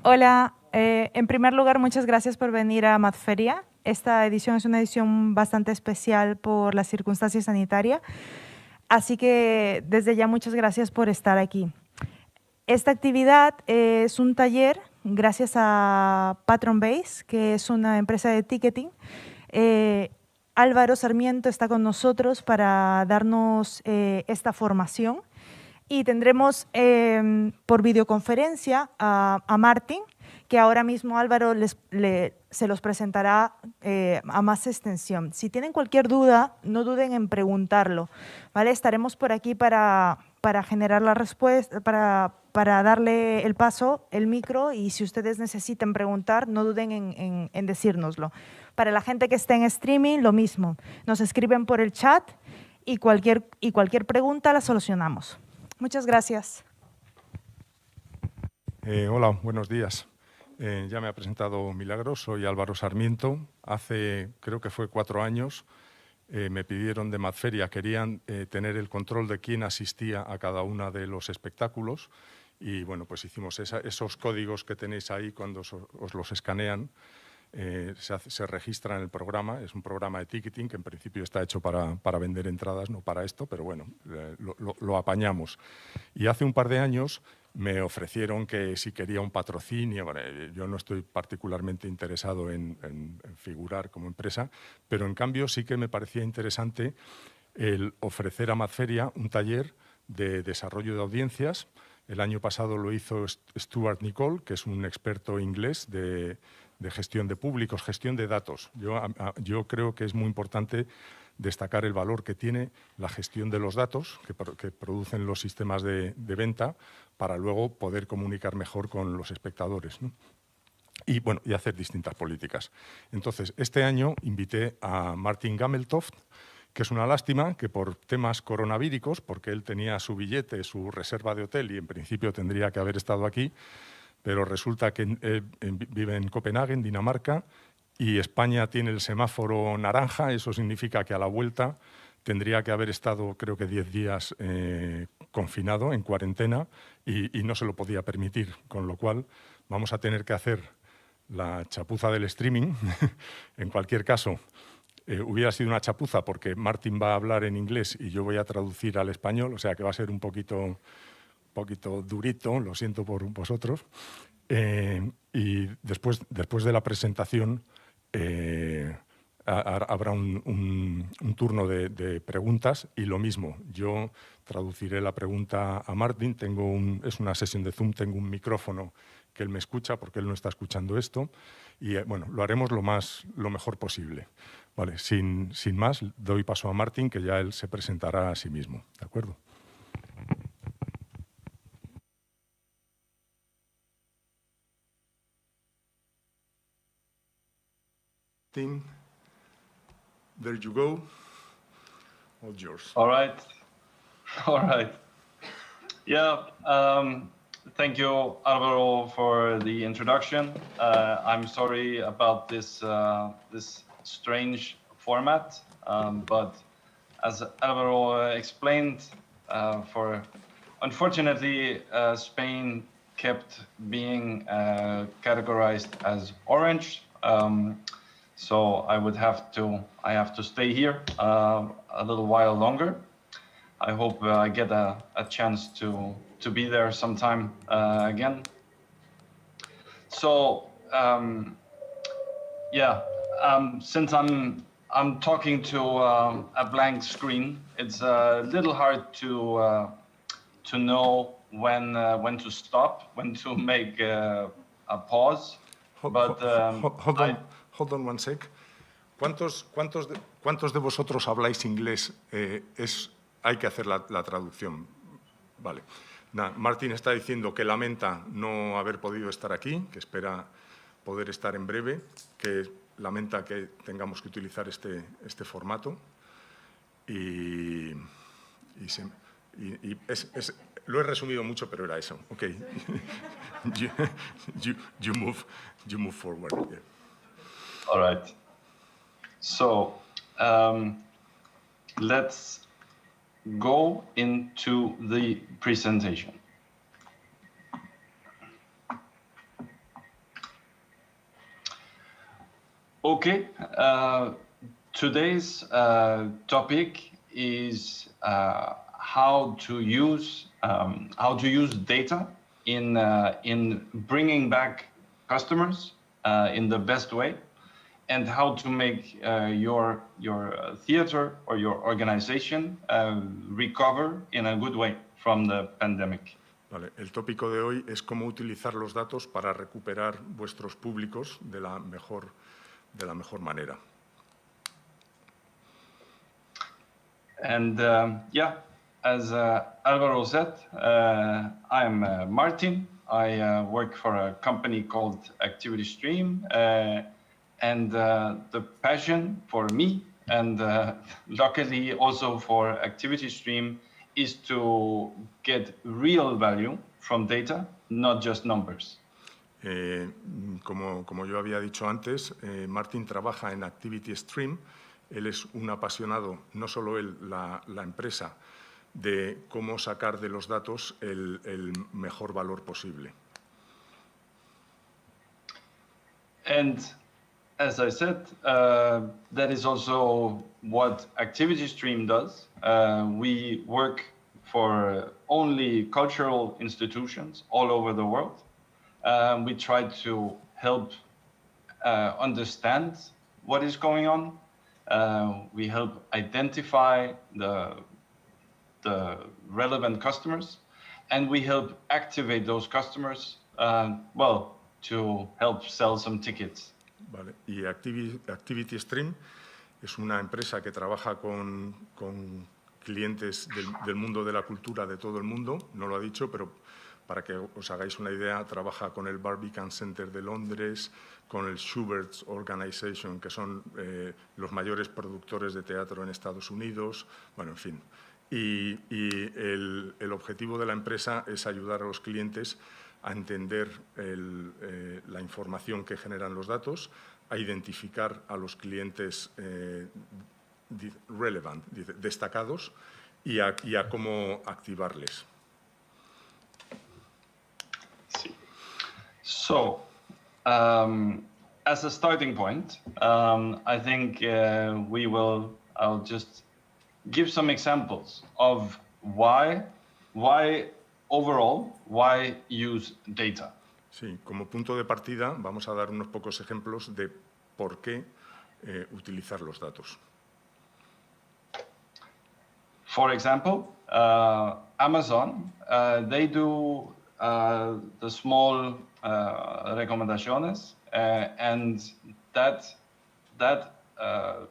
Hola, en primer lugar, muchas gracias por venir a Madferia. Esta edición es una edición bastante especial por la circunstancia sanitaria, así que desde ya muchas gracias por estar aquí. Esta actividad es un taller gracias a Patron Base, que es una empresa de ticketing. Álvaro Sarmiento está con nosotros para darnos esta formación. Y tendremos por videoconferencia a Martín, que ahora mismo Álvaro se los presentará a más extensión. Si tienen cualquier duda, no duden en preguntarlo, ¿vale? Estaremos por aquí para generar la respuesta, para darle el paso, el micro, y si ustedes necesitan preguntar, no duden en decírnoslo. Para la gente que esté en streaming, lo mismo. Nos escriben por el chat y cualquier pregunta la solucionamos. Muchas gracias. Hola, buenos días. Ya me ha presentado Milagros, soy Álvaro Sarmiento. Hace, creo que fue 4 años, me pidieron de Madferia, querían tener el control de quién asistía a cada uno de los espectáculos y bueno, pues hicimos esos códigos que tenéis ahí cuando os los escanean. Se registra en el programa, es un programa de ticketing que en principio está hecho para vender entradas, no para esto, pero bueno, lo apañamos. Y hace un par de años me ofrecieron que si quería un patrocinio, bueno, yo no estoy particularmente interesado en figurar como empresa, pero en cambio sí que me parecía interesante el ofrecer a Madferia un taller de desarrollo de audiencias. El año pasado lo hizo Stuart Nicol, que es un experto inglés de gestión de públicos, gestión de datos. Yo creo que es muy importante destacar el valor que tiene la gestión de los datos que producen los sistemas de venta para luego poder comunicar mejor con los espectadores, ¿no? Y, bueno, y hacer distintas políticas. Entonces, este año invité a Martin Gammeltoft, que es una lástima que por temas coronavíricos, porque él tenía su billete, su reserva de hotel y en principio tendría que haber estado aquí, pero resulta que vive en Copenhague, en Dinamarca, y España tiene el semáforo naranja. Eso significa que a la vuelta tendría que haber estado, creo que 10 días confinado, en cuarentena, y no se lo podía permitir, con lo cual vamos a tener que hacer la chapuza del streaming. En cualquier caso, hubiera sido una chapuza porque Martín va a hablar en inglés y yo voy a traducir al español, o sea que va a ser un poquito durito, lo siento por vosotros. Y después de la presentación habrá un turno de preguntas y lo mismo. Yo traduciré la pregunta a Martín. Es una sesión de Zoom, tengo un micrófono que él me escucha porque él no está escuchando esto y bueno, lo haremos lo mejor posible. Vale, sin más, doy paso a Martín, que ya él se presentará a sí mismo. ¿De acuerdo? There you go. All yours. All right. All right. Yeah. Thank you, Alvaro, for the introduction. I'm sorry about this strange format, but as Alvaro explained, unfortunately, Spain kept being categorized as orange. So I have to stay here a little while longer. I hope I get a chance to be there sometime again. So since I'm talking to a blank screen, it's a little hard to know when to stop, when to make a pause. Hold on one sec. ¿Cuántos de vosotros habláis inglés? Hay que hacer la traducción. Vale. Martín está diciendo que lamenta no haber podido estar aquí, que espera poder estar en breve, que lamenta que tengamos que utilizar este formato. y lo he resumido mucho, pero era eso. Ok. you move forward. Yeah. All right. So let's go into the presentation. Okay. Today's topic is how to use data in bringing back customers in the best way, and how to make your theater or your organization recover in a good way from the pandemic. Vale. El tópico de hoy es cómo utilizar los datos para recuperar vuestros públicos de la mejor manera. And yeah, as Alvaro said, I'm Martin. I work for a company called Activity Stream, and the passion for me, and luckily also for Activity Stream, is to get real value from data, not just numbers. Como yo había dicho antes, Martin trabaja en Activity Stream. Él es un apasionado, no solo él, la empresa, de cómo sacar de los datos el mejor valor posible. And as I said, that is also what Activity Stream does. We work for only cultural institutions all over the world. We try to help understand what is going on. We help identify the relevant customers, and we help activate those customers, to help sell some tickets. Vale. Y Activity Stream es una empresa que trabaja con clientes del mundo de la cultura de todo el mundo. No lo ha dicho, pero para que os hagáis una idea, trabaja con el Barbican Center de Londres, con el Schubert's Organization, que son los mayores productores de teatro en Estados Unidos, bueno, en fin. Y el objetivo de la empresa es ayudar a los clientes a entender la información que generan los datos, a identificar a los clientes relevant, destacados, y a cómo activarles. So, as a starting point, I think I'll just give some examples of why use data. Sí, como punto de partida vamos a dar unos pocos ejemplos de por qué utilizar los datos. For example, Amazon, they do the small recomendaciones, and that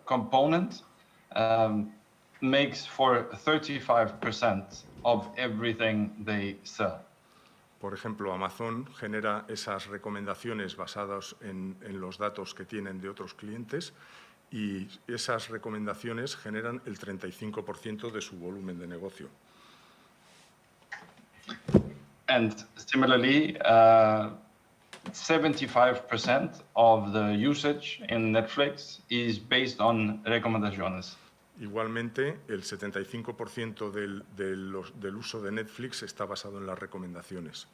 component makes for 35% of everything they sell. Por ejemplo, Amazon genera esas recomendaciones basadas en los datos que tienen de otros clientes, y esas recomendaciones generan el 35% de su volumen de negocio. And similarly, 75% of the usage in Netflix is based on recomendaciones. Igualmente, el 75% del uso de Netflix está basado en las recomendaciones.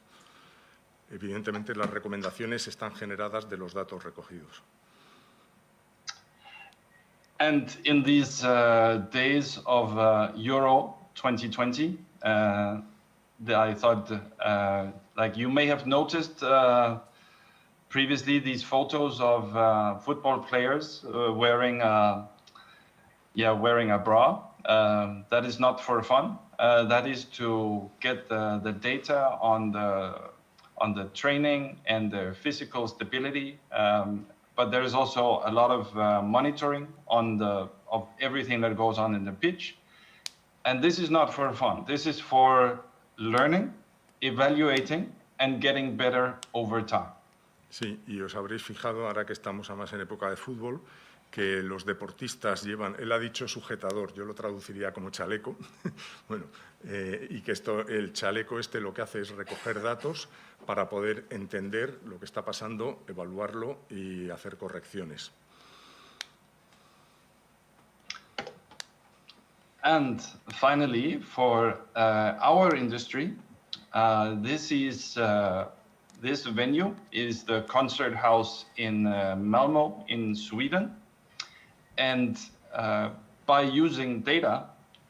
Evidentemente, las recomendaciones están generadas de los datos recogidos. And in these days of Euro 2020, I thought, like you may have noticed previously, these photos of football players wearing a bra. That is not for fun. That is to get the data on the training and their physical stability. But there is also a lot of monitoring of everything that goes on in the pitch. And this is not for fun. This is for learning, evaluating, and getting better over time. Sí, y os habréis fijado, ahora que estamos además en época de fútbol, que los deportistas llevan, él ha dicho sujetador, yo lo traduciría como chaleco, bueno, y que el chaleco lo que hace es recoger datos para poder entender lo que está pasando, evaluarlo y hacer correcciones. And finally, for our industry, this venue is the concert house in Malmö in Sweden. And by using data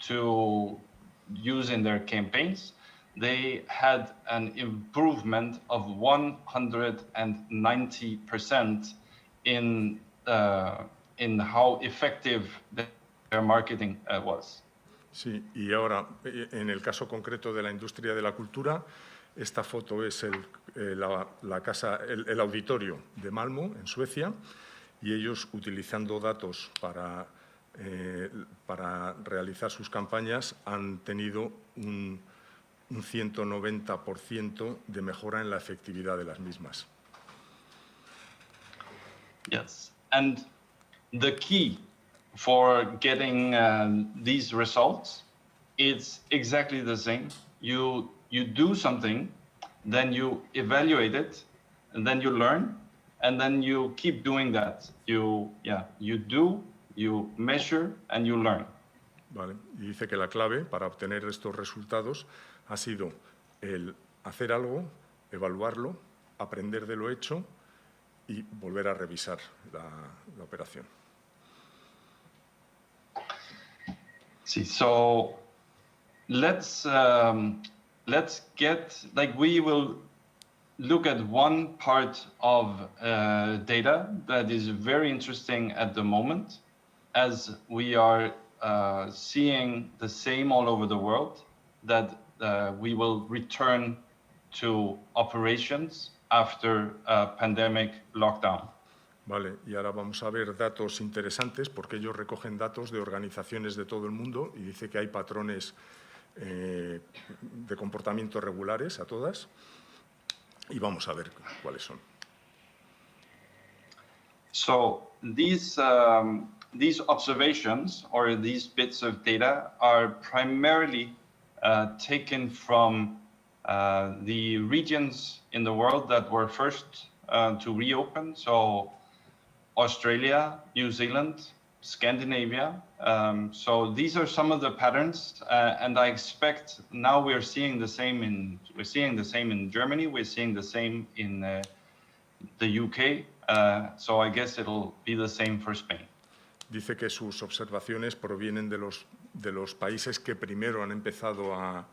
to use in their campaigns, they had an improvement of 190% in how effective their marketing was. Sí, y ahora, en el caso concreto de la industria de la cultura, esta foto es el auditorio de Malmö, en Suecia, y ellos, utilizando datos para realizar sus campañas, han tenido un 190% de mejora en la efectividad de las mismas. Yes, and the key for getting these results, it's exactly the same. You do something, then you evaluate it, and then you learn, and then you keep doing that. You do, you measure, and you learn. Vale. Y dice que la clave para obtener estos resultados ha sido el hacer algo, evaluarlo, aprender de lo hecho y volver a revisar la operación. Sí, so let's get, like, we will look at one part of data that is very interesting at the moment, as we are seeing the same all over the world, that we will return to operations after a pandemic lockdown. Vale, y ahora vamos a ver datos interesantes, porque ellos recogen datos de organizaciones de todo el mundo y dice que hay patrones de comportamiento regulares a todas, y vamos a ver cuáles son. So these observations, or these bits of data, are primarily taken from the regions in the world that were first to reopen. So Australia, New Zealand, Scandinavia. So these are some of the patterns, and I expect now we're seeing the same in Germany. We're seeing the same in the UK. So I guess it'll be the same for Spain. Dice que sus observaciones provienen de los países que primero han empezado a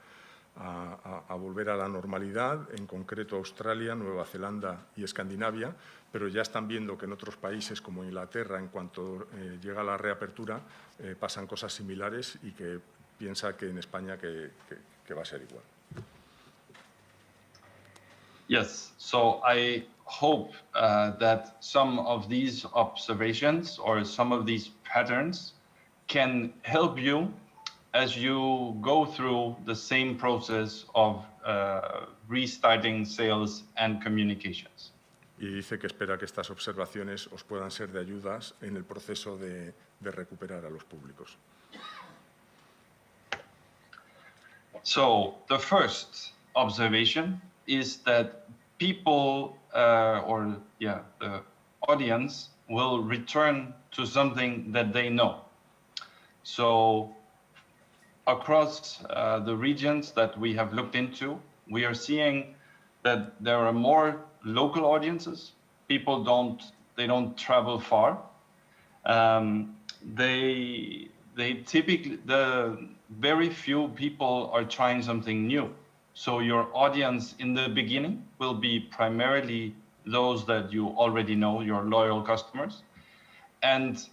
volver a la normalidad, en concreto Australia, Nueva Zelanda y Escandinavia, pero ya están viendo que en otros países como Inglaterra, en cuanto llega la reapertura, pasan cosas similares, y que piensa que en España que va a ser igual. Yes, so I hope that some of these observations or some of these patterns can help you as you go through the same process of restarting sales and communications. Y dice que espera que estas observaciones os puedan ser de ayudas en el proceso de recuperar a los públicos. So the first observation is that people, the audience will return to something that they know. So across the regions that we have looked into, we are seeing that there are more local audiences. People don't travel far. They typically, very few people are trying something new. So your audience in the beginning will be primarily those that you already know, your loyal customers. And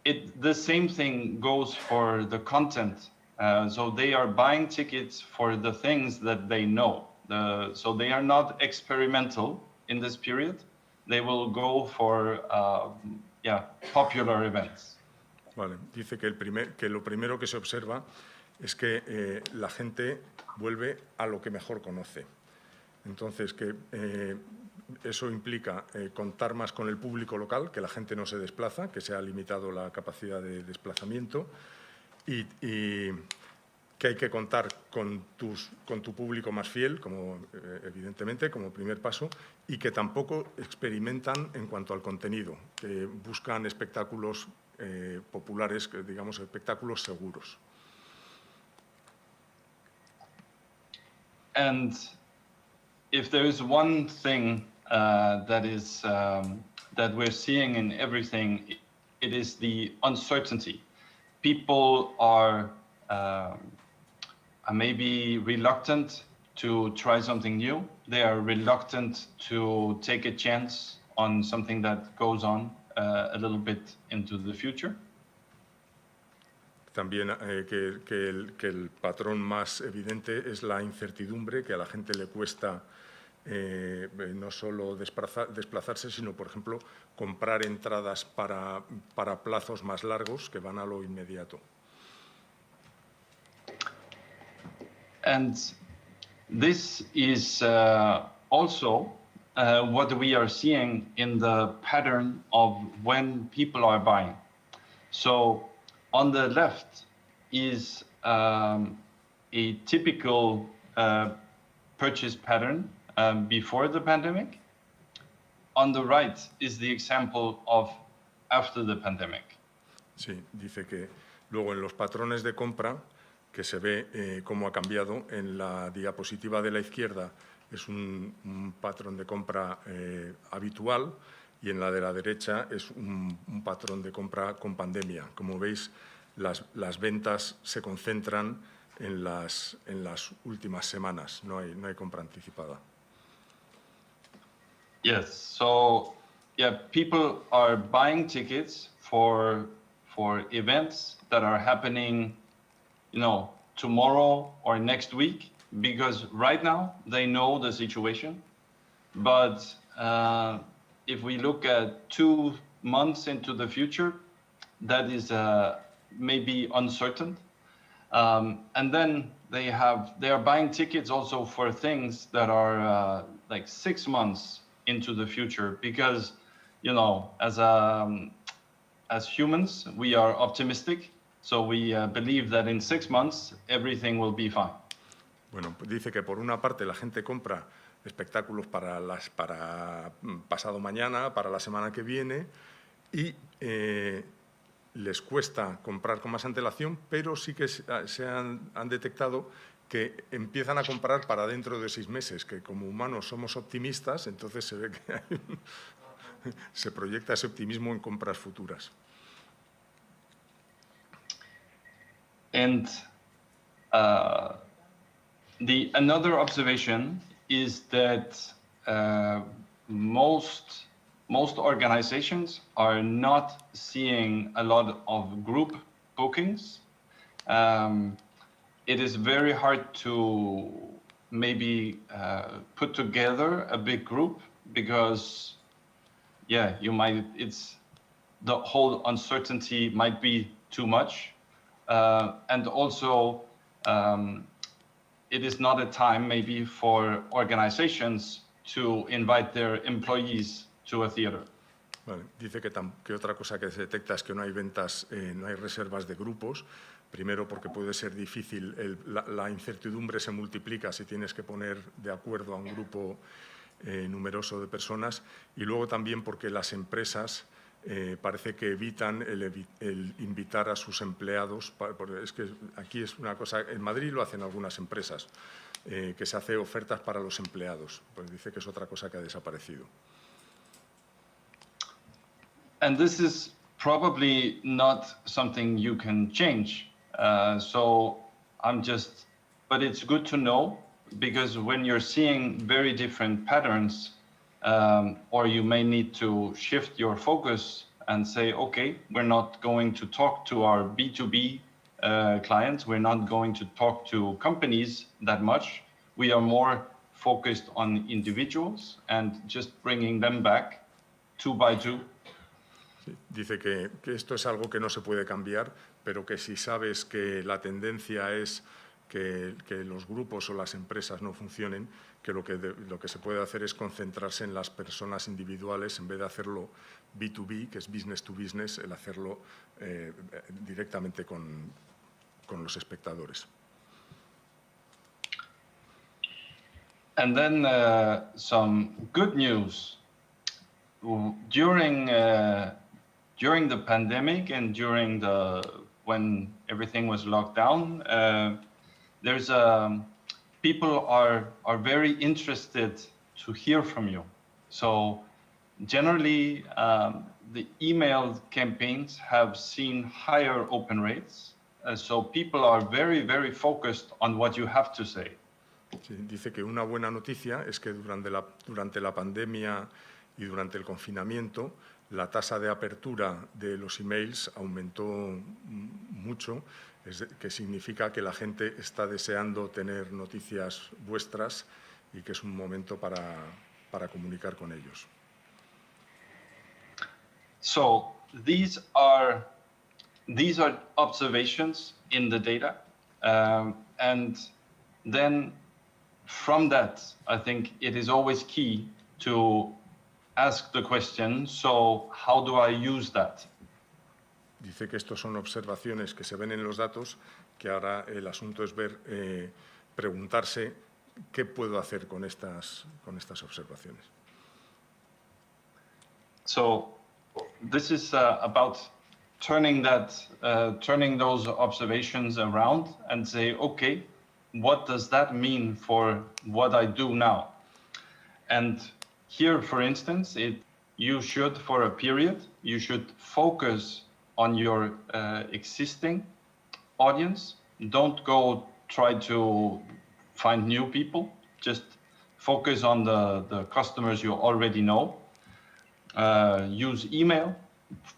the same thing goes for the content. So they are buying tickets for the things that they know. So they are not experimental in this period. They will go for popular events. Vale. Dice que lo primero que se observa es que la gente vuelve a lo que mejor conoce. Entonces, que eso implica contar más con el público local, que la gente no se desplaza, que se ha limitado la capacidad de desplazamiento y que hay que contar con tu público más fiel, evidentemente, como primer paso, y que tampoco experimentan en cuanto al contenido, que buscan espectáculos populares, digamos, espectáculos seguros. And if there is one thing that we're seeing in everything, it is the uncertainty. People are maybe reluctant to try something new. They are reluctant to take a chance on something that goes on a little bit into the future. También que el patrón más evidente es la incertidumbre, que a la gente le cuesta no solo desplazarse, sino, por ejemplo, comprar entradas para plazos más largos que van a lo inmediato. And this is also what we are seeing in the pattern of when people are buying. So on the left is a typical purchase pattern before the pandemic. On the right is the example of after the pandemic. Sí, dice que luego en los patrones de compra, que se ve cómo ha cambiado, en la diapositiva de la izquierda es un patrón de compra habitual y en la de la derecha es un patrón de compra con pandemia. Como veis, las ventas se concentran en las últimas semanas, no hay compra anticipada. Yes, so yeah, people are buying tickets for events that are happening, tomorrow or next week, because right now they know the situation. But if we look at 2 months into the future, that is maybe uncertain. And then they are buying tickets also for things that are like 6 months into the future, because, as humans, we are optimistic. So we believe that in 6 months, everything will be fine. Bueno, dice que por una parte la gente compra espectáculos para pasado mañana, para la semana que viene, y les cuesta comprar con más antelación, pero sí que se han detectado que empiezan a comprar para dentro de 6 meses, que como humanos somos optimistas, entonces se ve que se proyecta ese optimismo en compras futuras. And another observation is that most organizations are not seeing a lot of group bookings. It is very hard to maybe put together a big group because, the whole uncertainty might be too much. And also, it is not a time maybe for organizations to invite their employees to a theater. Vale. Dice que otra cosa que se detecta es que no hay ventas, no hay reservas de grupos. Primero porque puede ser difícil, la incertidumbre se multiplica si tienes que poner de acuerdo a un grupo numeroso de personas, y luego también porque las empresas parece que evitan el invitar a sus empleados. Es que aquí es una cosa, en Madrid lo hacen algunas empresas, que se hace ofertas para los empleados. Pues dice que es otra cosa que ha desaparecido. And this is probably not something you can change. But it's good to know, because when you're seeing very different patterns, or you may need to shift your focus and say, okay, we're not going to talk to our B2B clients, we're not going to talk to companies that much. We are more focused on individuals and just bringing them back 2 by 2. Sí, dice que esto es algo que no se puede cambiar, pero que si sabes que la tendencia es que los grupos o las empresas no funcionen, que lo que se puede hacer es concentrarse en las personas individuales en vez de hacerlo B2B, que es business to business, el hacerlo directamente con los espectadores. And then some good news. During the pandemic and when everything was locked down, people are very interested to hear from you. So generally, the email campaigns have seen higher open rates. So people are very, very focused on what you have to say. Sí, dice que una buena noticia es que durante la pandemia y durante el confinamiento la tasa de apertura de los emails aumentó mucho, que significa que la gente está deseando tener noticias vuestras y que es un momento para comunicar con ellos. So these are observations in the data, and then from that, I think it is always key to ask the question, so how do I use that? Dice que estos son observaciones que se ven en los datos, que ahora el asunto es preguntarse qué puedo hacer con estas observaciones. So this is about turning those observations around and say, okay, what does that mean for what I do now? And here, for instance, you should, for a period, you should focus on your existing audience. Don't go try to find new people. Just focus on the customers you already know. Use email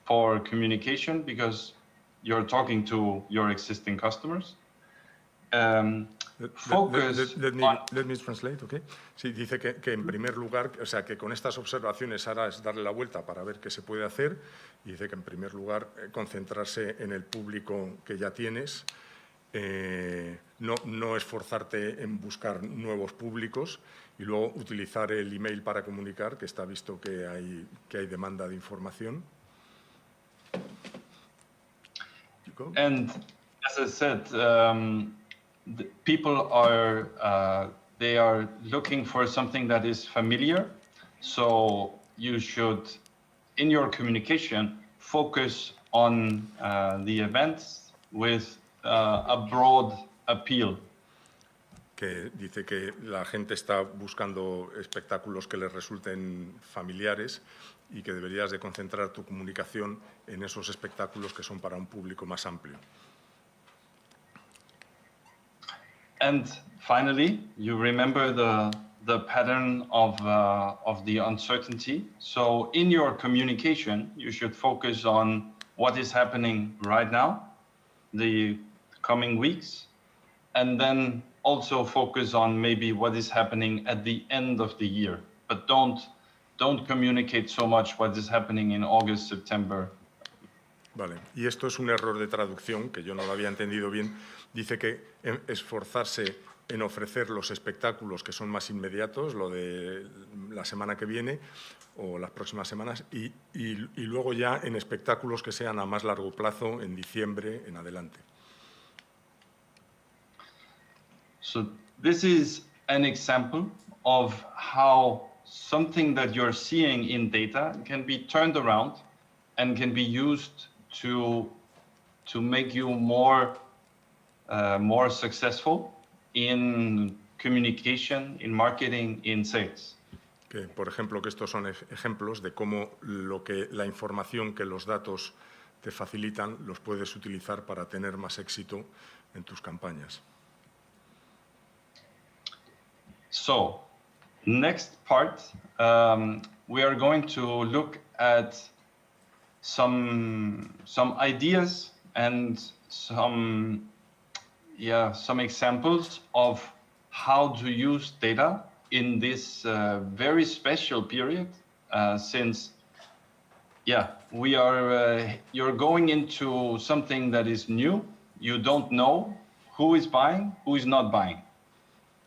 for communication because you're talking to your existing customers. Let me translate, okay? Sí, dice que en primer lugar, o sea, que con estas observaciones ahora es darle la vuelta para ver qué se puede hacer, y dice que en primer lugar concentrarse en el público que ya tienes, no esforzarte en buscar nuevos públicos y luego utilizar el email para comunicar, que está visto que hay demanda de información. And as I said, people are they are looking for something that is familiar, so you should, in your communication, focus on the events with a broad appeal. Que dice que la gente está buscando espectáculos que les resulten familiares y que deberías de concentrar tu comunicación en esos espectáculos que son para un público más amplio. And finally, you remember the pattern of the uncertainty. So in your communication, you should focus on what is happening right now, the coming weeks, and then also focus on maybe what is happening at the end of the year. But don't communicate so much what is happening in August, September. Vale, y esto es un error de traducción que yo no lo había entendido bien. Dice que esforzarse en ofrecer los espectáculos que son más inmediatos, lo de la semana que viene o las próximas semanas, y luego ya en espectáculos que sean a más largo plazo, en diciembre en adelante. So this is an example of how something that you're seeing in data can be turned around and can be used to make you more successful in communication, in marketing, in sales. Que, por ejemplo, que estos son ejemplos de cómo la información que los datos te facilitan los puedes utilizar para tener más éxito en tus campañas. So, next part, we are going to look at some ideas and some examples of how to use data in this very special period, since you're going into something that is new. You don't know who is buying, who is not buying.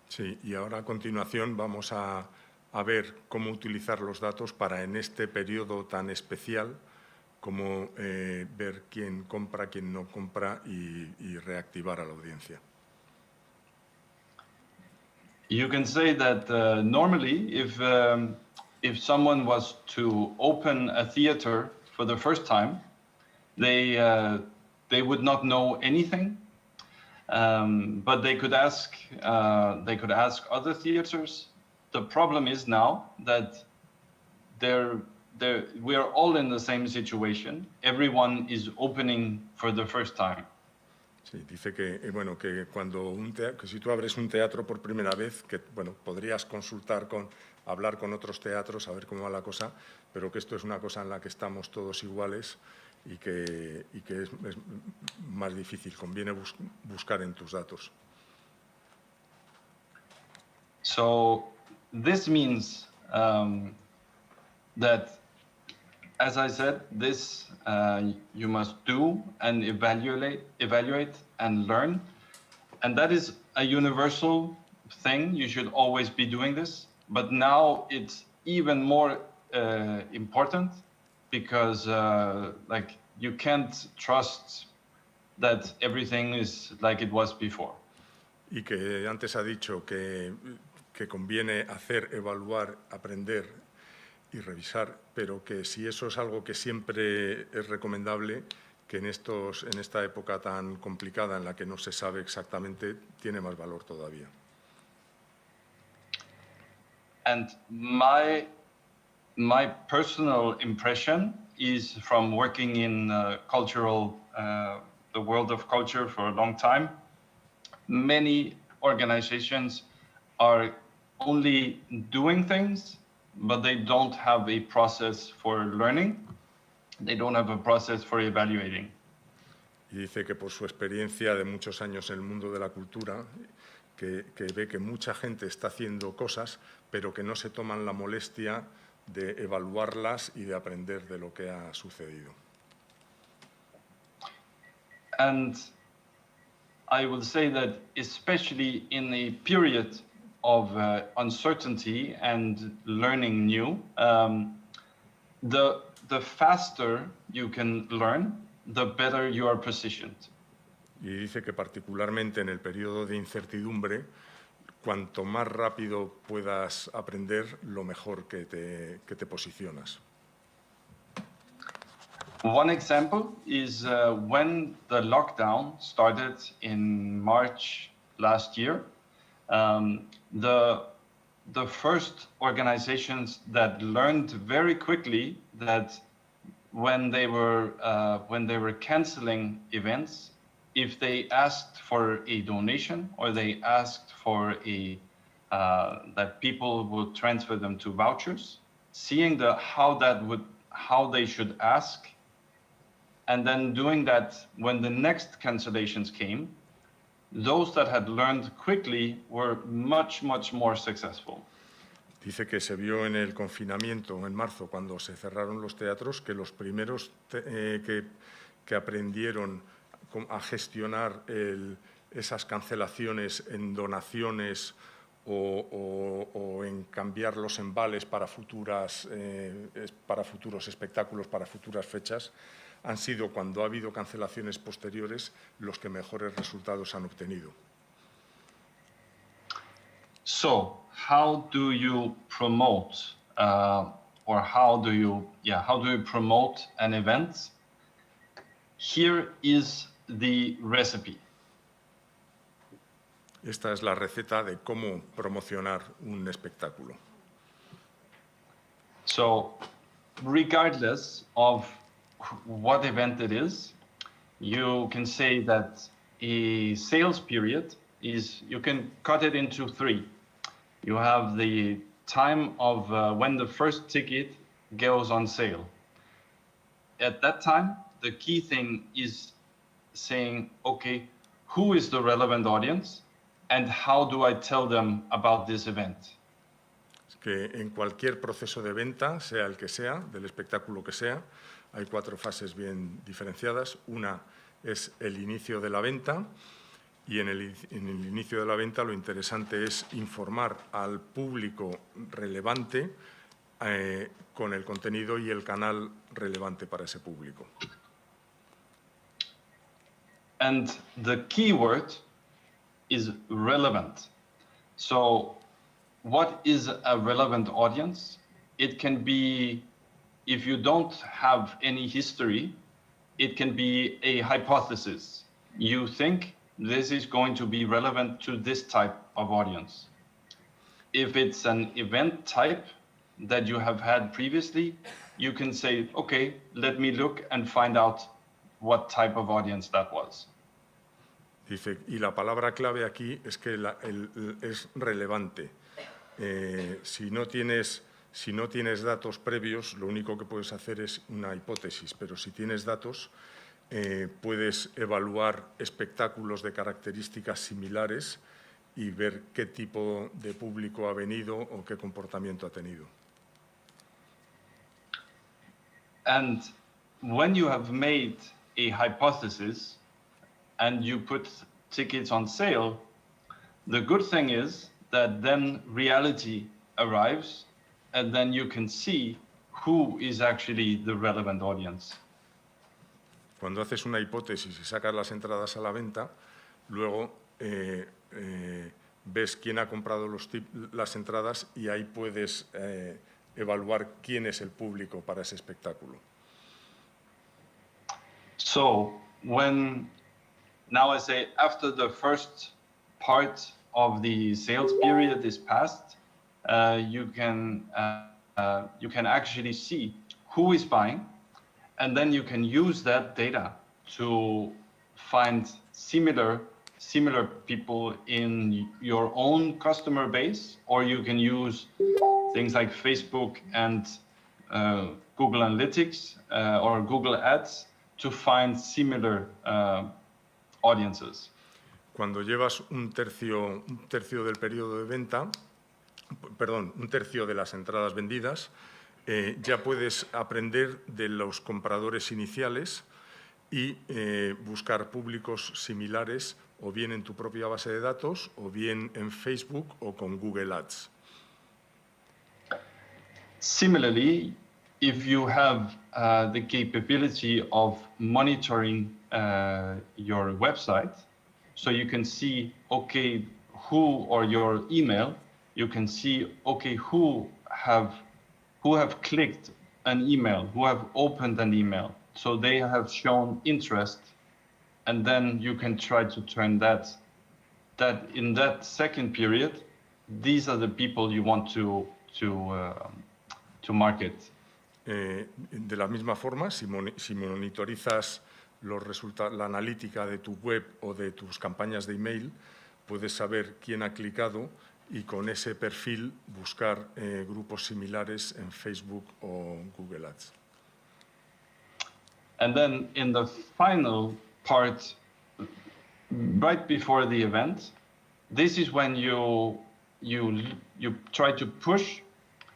Sí, y ahora a continuación vamos a ver cómo utilizar los datos para en este periodo tan especial, cómo ver quién compra, quién no compra y reactivar a la audiencia. You can say that normally if someone was to open a theater for the first time, they would not know anything, but they could ask other theaters. The problem is now that we are all in the same situation. Everyone is opening for the first time. Sí, dice que, bueno, que cuando que si tú abres un teatro por primera vez, que bueno, podrías hablar con otros teatros, a ver cómo va la cosa, pero que esto es una cosa en la que estamos todos iguales y que es más difícil, conviene buscar en tus datos. So this means that, as I said, this you must do and evaluate and learn. And that is a universal thing. You should always be doing this. But now it's even more important because like you can't trust that everything is like it was before. Y que antes ha dicho que conviene hacer, evaluar, aprender y revisar, pero que si eso es algo que siempre es recomendable, que en esta época tan complicada en la que no se sabe exactamente, tiene más valor todavía. And my personal impression is from working in the world of culture for a long time. Many organizations are only doing things, but they don't have a process for learning. They don't have a process for evaluating. Y dice que por su experiencia de muchos años en el mundo de la cultura, que ve que mucha gente está haciendo cosas, pero que no se toman la molestia de evaluarlas y de aprender de lo que ha sucedido. And I will say that especially in a period of uncertainty and learning new, the faster you can learn, the better you are positioned. Y dice que particularmente en el periodo de incertidumbre, cuanto más rápido puedas aprender, lo mejor que te posicionas. One example is when the lockdown started in March last year, the first organizations that learned very quickly that when they were canceling events, if they asked for a donation or they asked for that people would transfer them to vouchers, seeing how they should ask, and then doing that when the next cancellations came, those that had learned quickly were much, much more successful. Dice que se vio en el confinamiento, en marzo, cuando se cerraron los teatros, que los primeros que aprendieron a gestionar esas cancelaciones en donaciones o en cambiar los embales para futuros espectáculos, para futuras fechas, han sido, cuando ha habido cancelaciones posteriores, los que mejores resultados han obtenido. So, how do you promote, or how do you promote an event? Here is the recipe. Esta es la receta de cómo promocionar un espectáculo. So, regardless of what event it is, you can say that a sales period is, you can cut it into 3. You have the time of when the first ticket goes on sale. At that time, the key thing is saying, okay, who is the relevant audience and how do I tell them about this event? Es que en cualquier proceso de venta, sea el que sea, del espectáculo que sea, hay 4 fases bien diferenciadas. Una es el inicio de la venta Y en el inicio de la venta lo interesante es informar al público relevante con el contenido y el canal relevante para ese público. And the keyword is relevant. So what is a relevant audience? It can be, if you don't have any history, it can be a hypothesis. You think this is going to be relevant to this type of audience. If it's an event type that you have had previously, you can say, okay, let me look and find out what type of audience that was. Dice, y la palabra clave aquí es que es relevante. Si no tienes datos previos, lo único que puedes hacer es una hipótesis, pero si tienes datos, puedes evaluar espectáculos de características similares y ver qué tipo de público ha venido o qué comportamiento ha tenido. And when you have made a hypothesis and you put tickets on sale, the good thing is that then reality arrives and then you can see who is actually the relevant audience. Cuando haces una hipótesis y sacas las entradas a la venta, luego ves quién ha comprado las entradas y ahí puedes evaluar quién es el público para ese espectáculo. So now I say after the first part of the sales period is passed, you can actually see who is buying, and then you can use that data to find similar people in your own customer base, or you can use things like Facebook and Google Analytics or Google Ads to find similar audiences. Cuando llevas un tercio del periodo de venta, perdón, un tercio de las entradas vendidas, ya puedes aprender de los compradores iniciales y buscar públicos similares o bien en tu propia base de datos o bien en Facebook o con Google Ads. Similarly, if you have the capability of monitoring your website, so you can see, okay, who, or your email, you can see, okay, who have clicked an email, who have opened an email, so they have shown interest, and then you can try to turn that in that second period, these are the people you want to market. De la misma forma, si monitorizas la analítica de tu web o de tus campañas de email, puedes saber quién ha clicado y con ese perfil buscar grupos similares en Facebook o Google Ads. And then in the final part, right before the event, this is when you try to push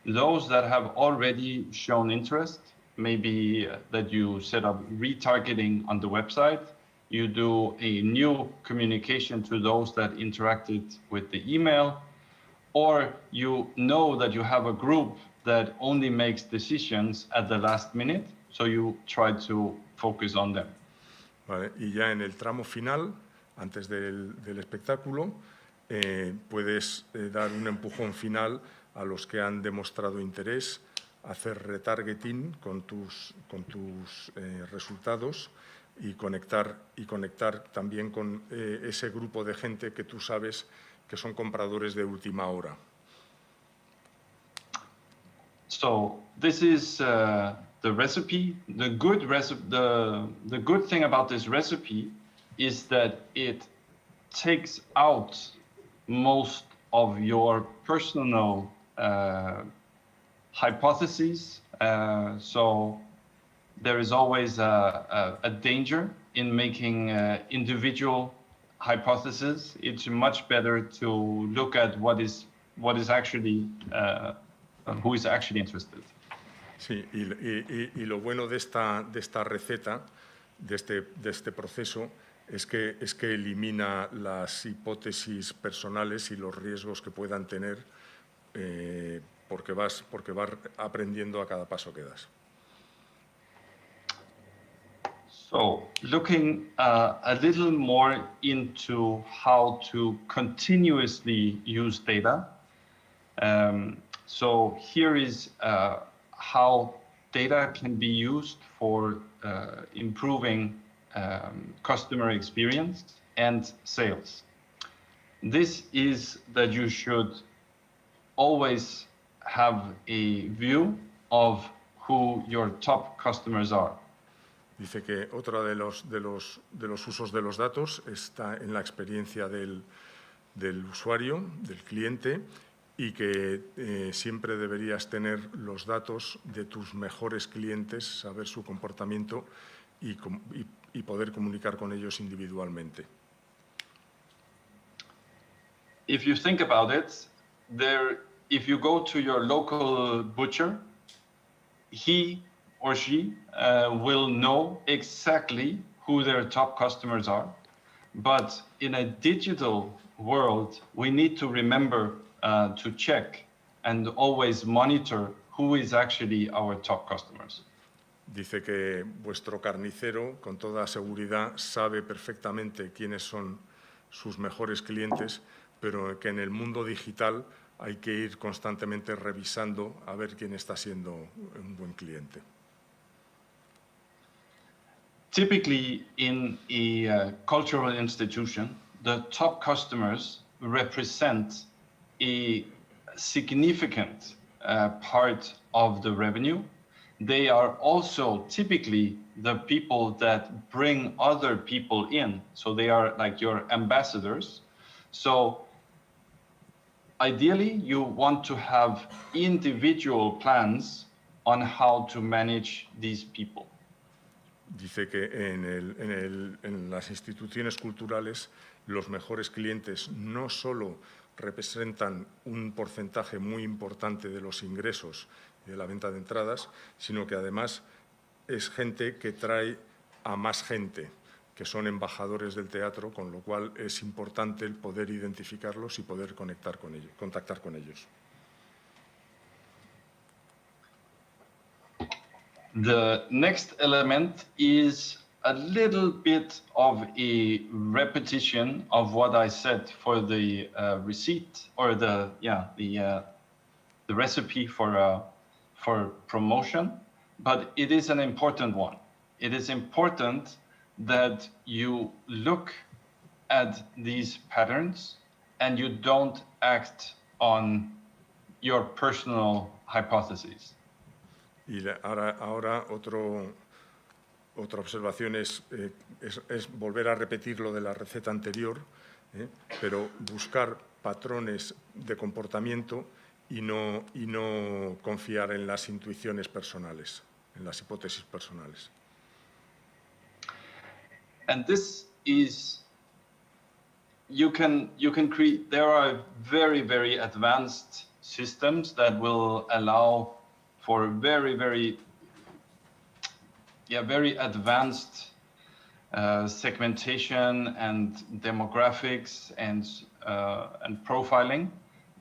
those that have already shown interest, maybe that you set up retargeting on the website, you do a new communication to those that interacted with the email, or you know that you have a group that only makes decisions at the last minute, so you try to focus on them. Vale, y ya en el tramo final, antes del espectáculo, puedes dar un empujón final a los que han demostrado interés, hacer retargeting con tus resultados y conectar también con ese grupo de gente que tú sabes que son compradores de última hora. So this is the recipe. The good thing about this recipe is that it takes out most of your personal hypotheses. So there is always a danger in making individual hypotheses. It's much better to look at what is actually who is actually interested. Sí, y lo bueno de esta receta, de este proceso, es que elimina las hipótesis personales y los riesgos que puedan tener porque vas aprendiendo a cada paso que das. So, looking a little more into how to continuously use data. So here is how data can be used for improving customer experience and sales. This is that you should always have a view of who your top customers are. Dice que otro de los usos de los datos está en la experiencia del usuario, del cliente, y que siempre deberías tener los datos de tus mejores clientes, saber su comportamiento y poder comunicar con ellos individualmente. If you think about it, if you go to your local butcher, he or she will know exactly who their top customers are. But in a digital world, we need to remember to check and always monitor who is actually our top customers. Dice que vuestro carnicero, con toda seguridad, sabe perfectamente quiénes son sus mejores clientes, pero que en el mundo digital hay que ir constantemente revisando a ver quién está siendo un buen cliente. Typically, in a cultural institution, the top customers represent a significant part of the revenue. They are also typically the people that bring other people in. So they are like your ambassadors. So ideally, you want to have individual plans on how to manage these people. Dice que en las instituciones culturales los mejores clientes no solo representan un porcentaje muy importante de los ingresos de la venta de entradas, sino que además es gente que trae a más gente, que son embajadores del teatro, con lo cual es importante el poder identificarlos y poder contactar con ellos. The next element is a little bit of a repetition of what I said for the receipt or the recipe for promotion, but it is an important one. It is important that you look at these patterns and you don't act on your personal hypotheses. Y ahora otra observación es volver a repetir lo de la receta anterior, pero buscar patrones de comportamiento y no confiar en las intuiciones personales, en las hipótesis personales. And this is, you can create, there are very, very advanced systems that will allow for very advanced segmentation and demographics and profiling,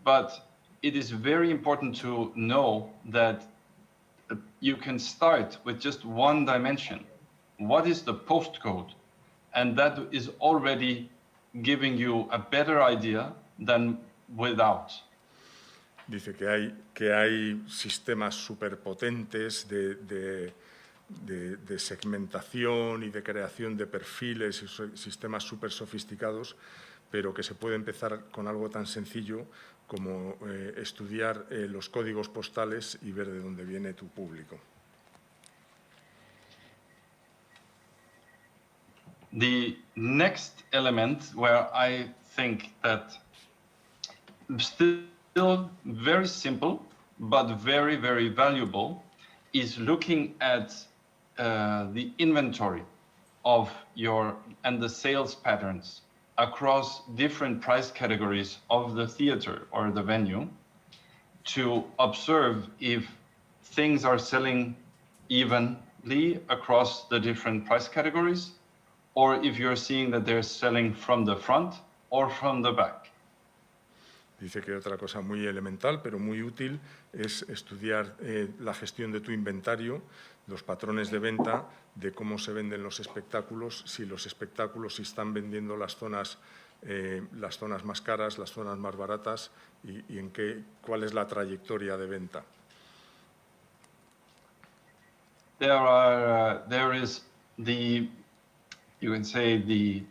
but it is very important to know that you can start with just one dimension. What is the postcode? And that is already giving you a better idea than without. Dice que hay sistemas superpotentes de segmentación y de creación de perfiles y sistemas súper sofisticados, pero que se puede empezar con algo tan sencillo como estudiar los códigos postales y ver de dónde viene tu público. The next element where I think that still very simple but very, very valuable is looking at the inventory of and the sales patterns across different price categories of the theater or the venue to observe if things are selling evenly across the different price categories or if you're seeing that they're selling from the front or from the back. Dice que otra cosa muy elemental, pero muy útil, es estudiar la gestión de tu inventario, los patrones de venta, de cómo se venden los espectáculos, si los espectáculos si están vendiendo las zonas más caras, las zonas más baratas y cuál es la trayectoria de venta. There is you can say the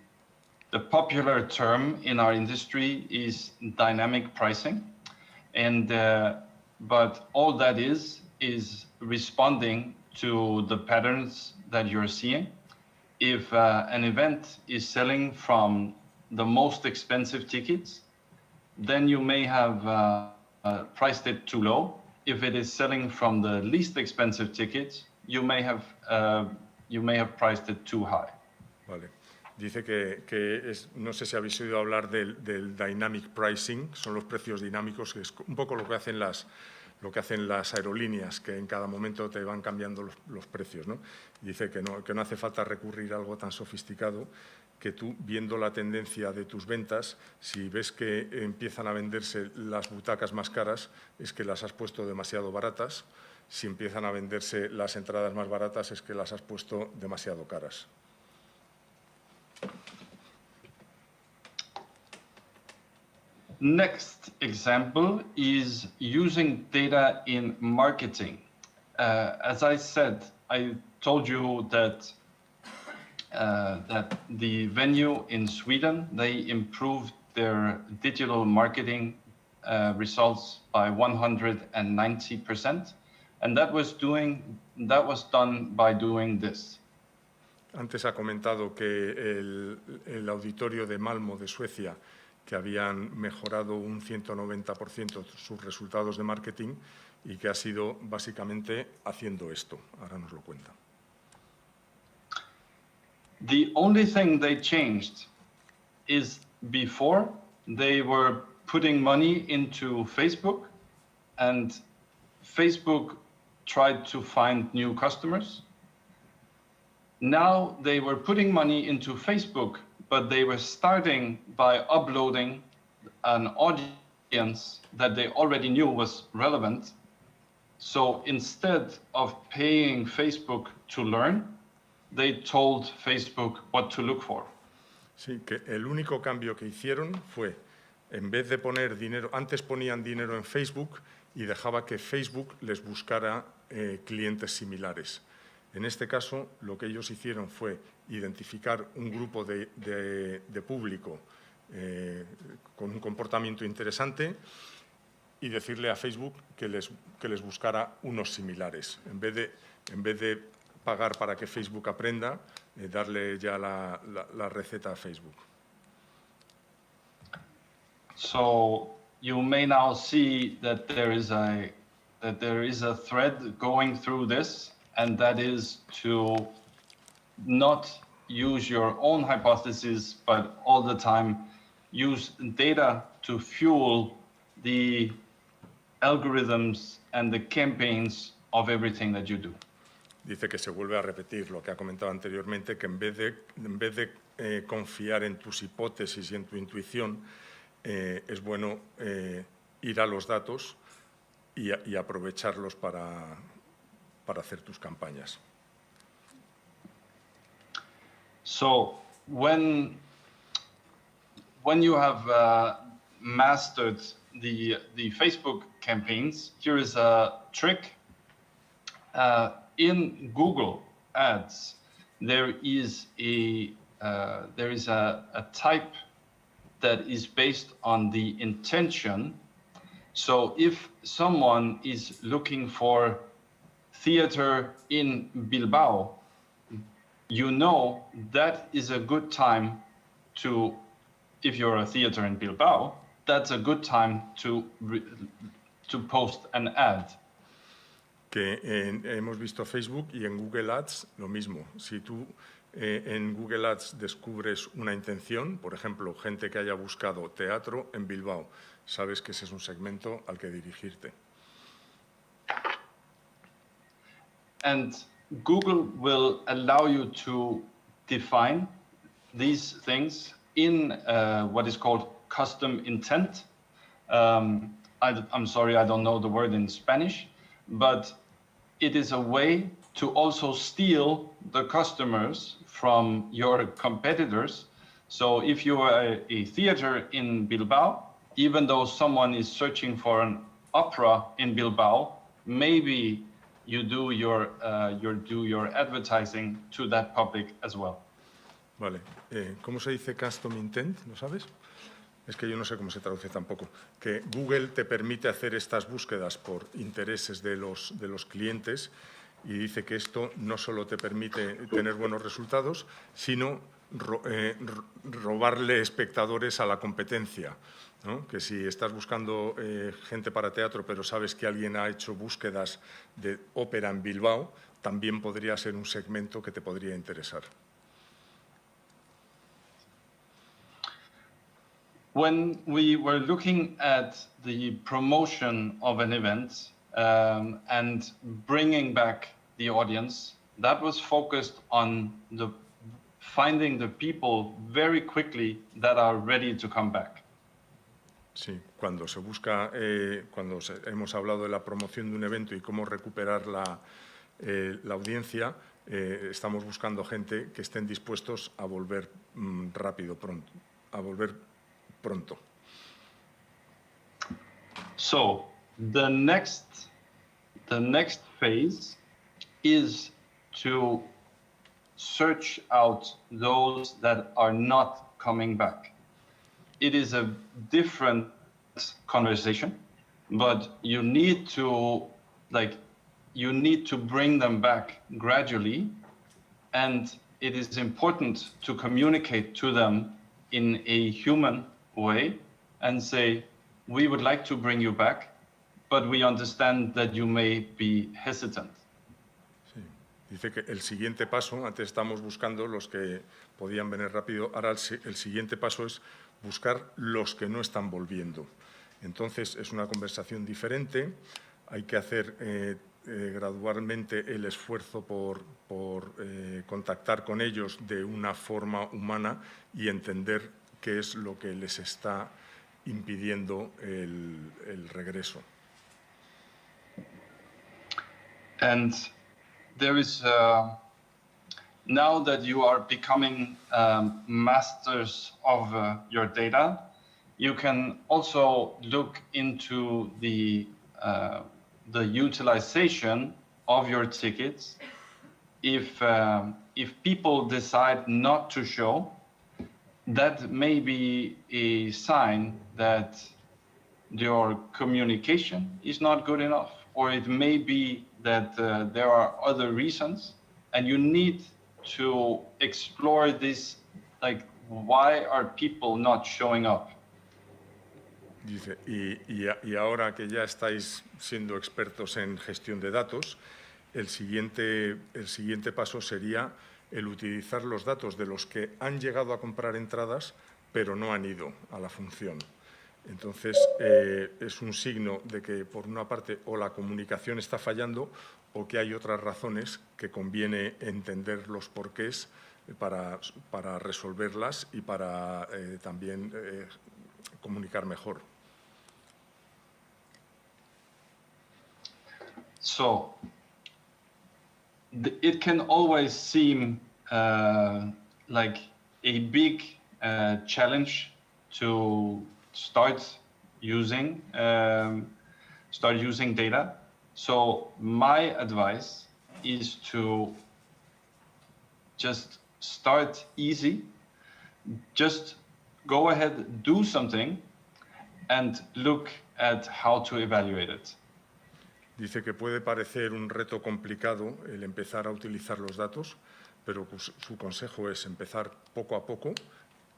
popular term in our industry is dynamic pricing, and but all that is responding to the patterns that you're seeing. If an event is selling from the most expensive tickets, then you may have priced it too low. If it is selling from the least expensive tickets, you may have priced it too high. Vale. Dice que no sé si habéis oído hablar del dynamic pricing, son los precios dinámicos, que es un poco lo que hacen las aerolíneas, que en cada momento te van cambiando los precios, ¿no? Dice que no hace falta recurrir a algo tan sofisticado, que tú, viendo la tendencia de tus ventas, si ves que empiezan a venderse las butacas más caras, es que las has puesto demasiado baratas. Si empiezan a venderse las entradas más baratas, es que las has puesto demasiado caras. Next example is using data in marketing. As I said, I told you that the venue in Sweden, they improved their digital marketing results by 190%, and that was done by doing this. Antes ha comentado que el auditorio de Malmö de Suecia, que habían mejorado un 190% sus resultados de marketing y que ha sido básicamente haciendo esto. Ahora nos lo cuenta. The only thing they changed is before they were putting money into Facebook, and Facebook tried to find new customers. Now they were putting money into Facebook, but they were starting by uploading an audience that they already knew was relevant. So instead of paying Facebook to learn, they told Facebook what to look for. Sí, que el único cambio que hicieron fue, en vez de poner dinero, antes ponían dinero en Facebook y dejaba que Facebook les buscara clientes similares. En este caso, lo que ellos hicieron fue identificar un grupo de público con un comportamiento interesante y decirle a Facebook que les buscara unos similares. En vez de pagar para que Facebook aprenda, darle ya la receta a Facebook. So you may now see that there is a thread going through this, and that is to not use your own hypothesis, but all the time use data to fuel the algorithms and the campaigns of everything that you do. Dice que se vuelve a repetir lo que ha comentado anteriormente, que en vez de confiar en tus hipótesis y en tu intuición, es bueno ir a los datos y aprovecharlos para hacer tus campañas. So when you have mastered the Facebook campaigns, here is a trick. In Google Ads, there is a type that is based on the intention. So if someone is looking for theater in Bilbao, you know that is a good time to, if you're a theater in Bilbao, that's a good time to post an ad. Que hemos visto Facebook y en Google Ads lo mismo. Si tú en Google Ads descubres una intención, por ejemplo, gente que haya buscado teatro en Bilbao, sabes que ese es un segmento al que dirigirte. And Google will allow you to define these things in what is called custom intent. I'm sorry, I don't know the word in Spanish, but it is a way to also steal the customers from your competitors. So if you are a theater in Bilbao, even though someone is searching for an opera in Bilbao, maybe you do your advertising to that public as well. Vale. ¿Cómo se dice custom intent? ¿Lo sabes? Es que yo no sé cómo se traduce tampoco. Que Google te permite hacer estas búsquedas por intereses de los clientes y dice que esto no solo te permite tener buenos resultados, sino robarle espectadores a la competencia, ¿no? Que si estás buscando gente para teatro, pero sabes que alguien ha hecho búsquedas de ópera en Bilbao, también podría ser un segmento que te podría interesar. When we were looking at the promotion of an event and bringing back the audience, that was focused on finding the people very quickly that are ready to come back. Sí, cuando se busca, hemos hablado de la promoción de un evento y cómo recuperar la audiencia, estamos buscando gente que estén dispuestos a volver pronto. So the next phase is to search out those that are not coming back. It is a different conversation, but you need to bring them back gradually, and it is important to communicate to them in a human way and say, we would like to bring you back, but we understand that you may be hesitant. Sí. Dice que el siguiente paso, antes estamos buscando los que podían venir rápido, ahora el siguiente paso es buscar los que no están volviendo. Entonces es una conversación diferente, hay que hacer gradualmente el esfuerzo por contactar con ellos de una forma humana y entender qué es lo que les está impidiendo el regreso. And there is, now that you are becoming masters of your data, you can also look into the utilization of your tickets. If people decide not to show, that may be a sign that your communication is not good enough, or it may be that there are other reasons, and you need to explore this, like, why are people not showing up? Dice, y ahora que ya estáis siendo expertos en gestión de datos, el siguiente paso sería el utilizar los datos de los que han llegado a comprar entradas, pero no han ido a la función. Entonces, es un signo de que, por una parte, o la comunicación está fallando o que hay otras razones que conviene entender los porqués para resolverlas y para también comunicar mejor. So, it can always seem like a big challenge to start using data. So my advice is to just start easy, just go ahead, do something, and look at how to evaluate it. Dice que puede parecer un reto complicado el empezar a utilizar los datos, pero su consejo es empezar poco a poco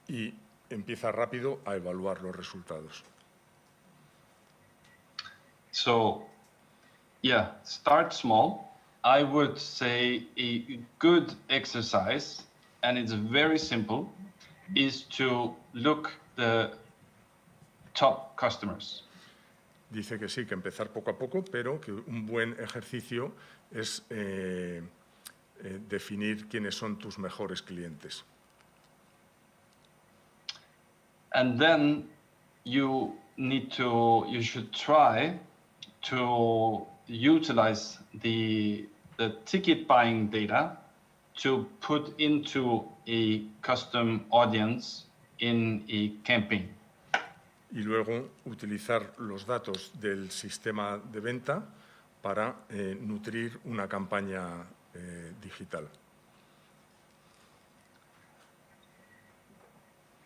y empieza rápido a evaluar los resultados. So, yeah, start small. I would say a good exercise, and it's very simple, is to look the top customers. Dice que sí, que empezar poco a poco, pero que un buen ejercicio es definir quiénes son tus mejores clientes. And then you should try to utilize the ticket buying data to put into a custom audience in a campaign. Y luego utilizar los datos del sistema de venta para nutrir una campaña digital.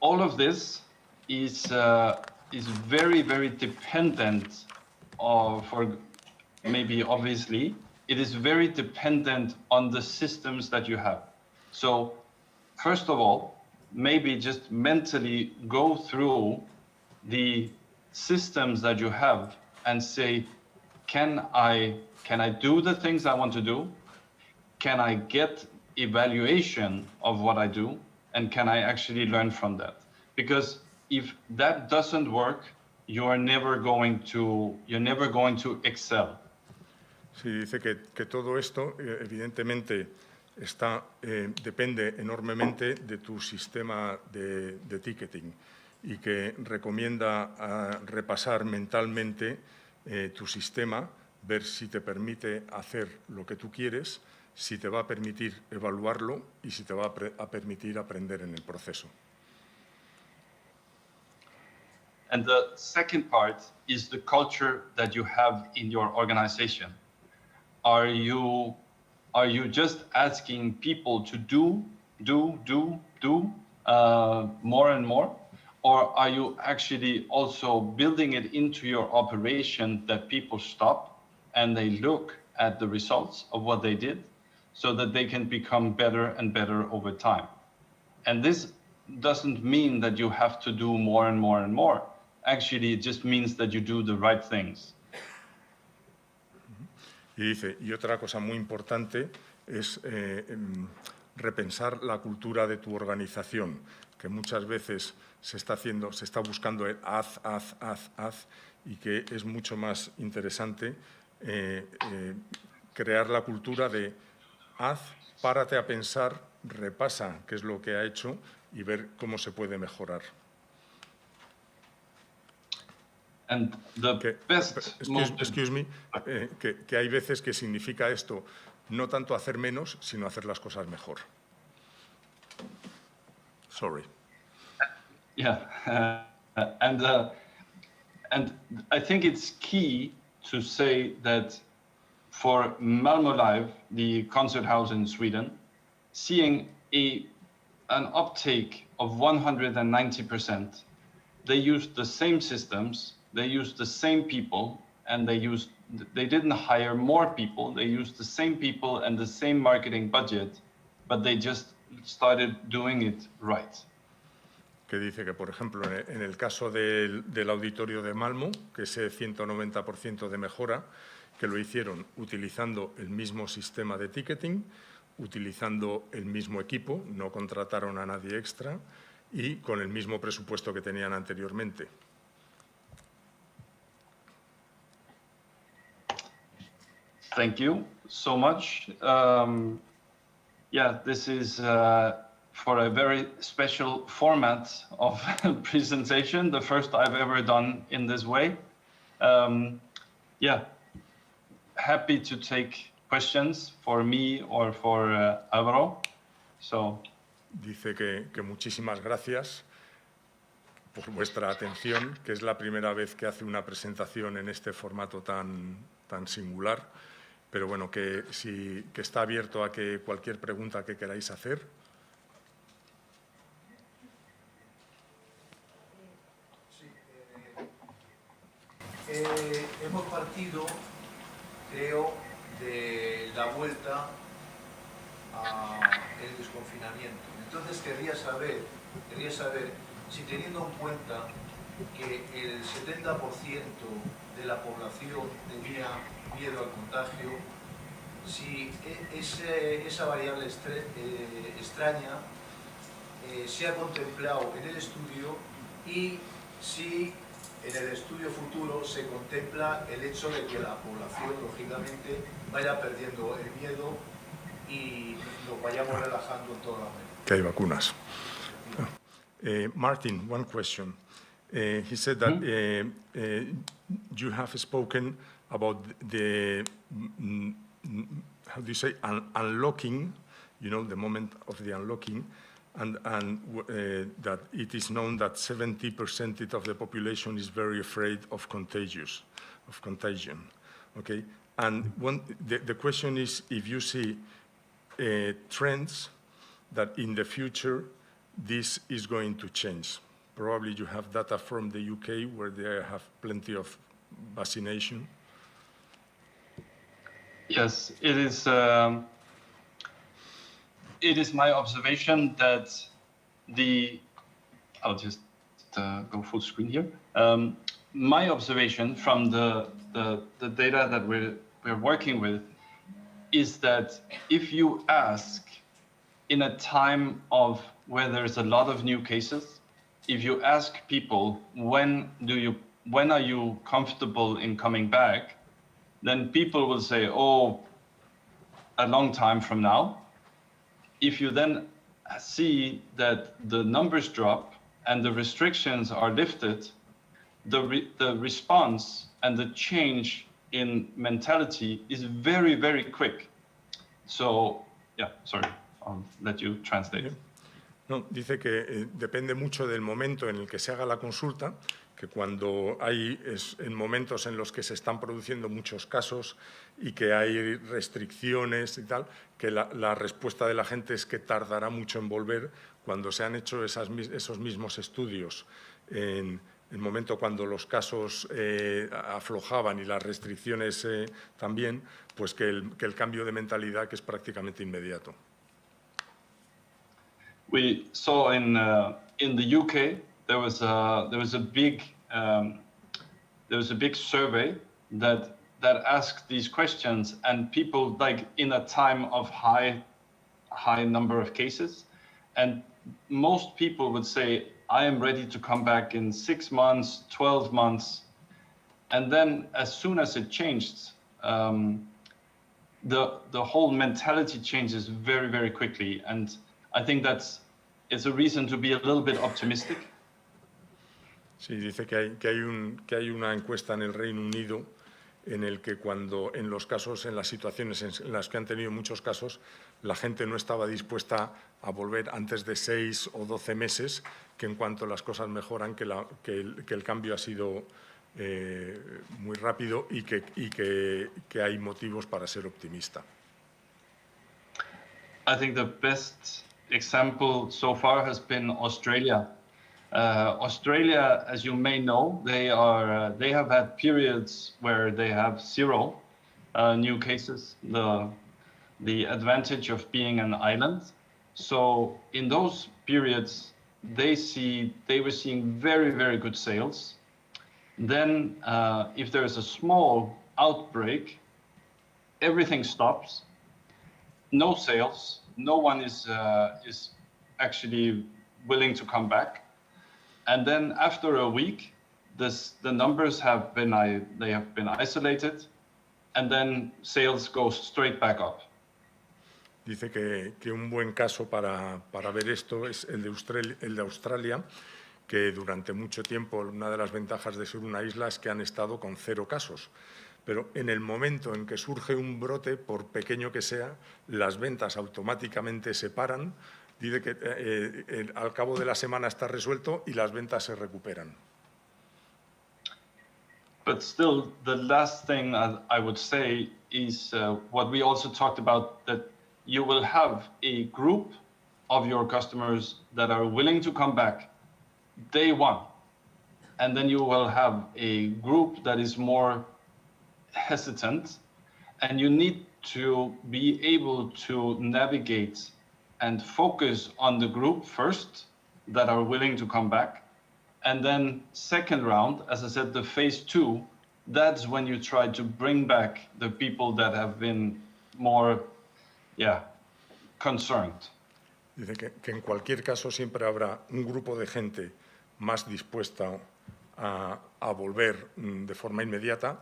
All of this is very, very dependent obviously, it is very dependent on the systems that you have. So, first of all, maybe just mentally go through the systems that you have and say, can I do the things I want to do? Can I get evaluation of what I do? And can I actually learn from that? Because if that doesn't work, you're never going to excel. Sí, dice que todo esto, evidentemente, depende enormemente de tu sistema de ticketing y que recomienda repasar mentalmente tu sistema, ver si te permite hacer lo que tú quieres, si te va a permitir evaluarlo y si te va a permitir aprender en el proceso. And the second part is the culture that you have in your organization. Are you just asking people to do more and more? Or are you actually also building it into your operation that people stop and they look at the results of what they did so that they can become better and better over time? And this doesn't mean that you have to do more and more and more. Actually, it just means that you do the right things. Y dice, y otra cosa muy importante es repensar la cultura de tu organización, que muchas veces se está buscando el haz, y que es mucho más interesante crear la cultura de haz, párate a pensar, repasa qué es lo que ha hecho y ver cómo se puede mejorar. And the best excuse me, que hay veces que significa esto no tanto hacer menos, sino hacer las cosas mejor. Sorry. Yeah, and I think it's key to say that for Malmö Live, the concert house in Sweden, seeing an uptake of 190%, they used the same systems. They used the same people, and they didn't hire more people. They used the same people and the same marketing budget, but they just started doing it right. Que dice que, por ejemplo, en el caso del auditorio de Malmö, que ese 190% de mejora, que lo hicieron utilizando el mismo sistema de ticketing, utilizando el mismo equipo, no contrataron a nadie extra y con el mismo presupuesto que tenían anteriormente. Thank you so much. Yeah, this is for a very special format of presentation, the first I've ever done in this way. Yeah, happy to take questions for me or for Álvaro. So. Dice que muchísimas gracias por vuestra atención, que es la primera vez que hace una presentación en este formato tan singular. Pero bueno, que está abierto a que cualquier pregunta que queráis hacer. Sí, hemos partido, creo, de la vuelta al desconfinamiento. Entonces querría saber si teniendo en cuenta que el 70% de la población tenía miedo al contagio, si esa variable extraña se ha contemplado en el estudio y si en el estudio futuro se contempla el hecho de que la población, lógicamente, vaya perdiendo el miedo y nos vayamos relajando en toda la mente. Que hay vacunas. Martin, one question. He said that you have spoken about the, how do you say, unlocking, you know, the moment of the unlocking, and that it is known that 70% of the population is very afraid of contagion. Okay, and the question is if you see trends that in the future this is going to change. Probably you have data from the UK where they have plenty of vaccination. Yes, it is my observation that I'll just go full screen here. My observation from the data that we're working with is that if you ask in a time of where there's a lot of new cases, if you ask people when are you comfortable in coming back, then people will say, oh, a long time from now. If you then see that the numbers drop and the restrictions are lifted, the response and the change in mentality is very, very quick. So, yeah, sorry, I'll let you translate. No, dice que depende mucho del momento en el que se haga la consulta, que cuando hay en momentos en los que se están produciendo muchos casos y que hay restricciones y tal, que la respuesta de la gente es que tardará mucho en volver cuando se han hecho esos mismos estudios en el momento cuando los casos aflojaban y las restricciones también, pues que el cambio de mentalidad que es prácticamente inmediato. We saw in the UK there was a big survey that asked these questions, and people, like, in a time of high number of cases, and most people would say, I am ready to come back in 6 months, 12 months, and then as soon as it changed, the whole mentality changes very, very quickly, and I think it's a reason to be a little bit optimistic. Sí, dice que hay una encuesta en el Reino Unido en el que cuando en los casos, en las situaciones en las que han tenido muchos casos, la gente no estaba dispuesta a volver antes de 6 o 12 meses, que en cuanto las cosas mejoran, que el cambio ha sido muy rápido y que hay motivos para ser optimista. I think the best example so far has been Australia. Australia, as you may know, they have had periods where they have 0 new cases. The advantage of being an island. So in those periods, they were seeing very, very good sales. Then, if there is a small outbreak, everything stops. No sales. No one is actually willing to come back. And then after a week, the numbers have been isolated, and then sales go straight back up. Dice que un buen caso para ver esto es el de Australia, que durante mucho tiempo una de las ventajas de ser una isla es que han estado con 0 casos. Pero en el momento en que surge un brote, por pequeño que sea, las ventas automáticamente se paran. Dice que al cabo de la semana está resuelto y las ventas se recuperan. But still, the last thing I would say is what we also talked about, that you will have a group of your customers that are willing to come back day one. And then you will have a group that is more hesitant, and you need to be able to navigate and focus on the group first that are willing to come back. And then second round, as I said, the phase 2, that's when you try to bring back the people that have been more, concerned. Dice que en cualquier caso siempre habrá un grupo de gente más dispuesta a volver de forma inmediata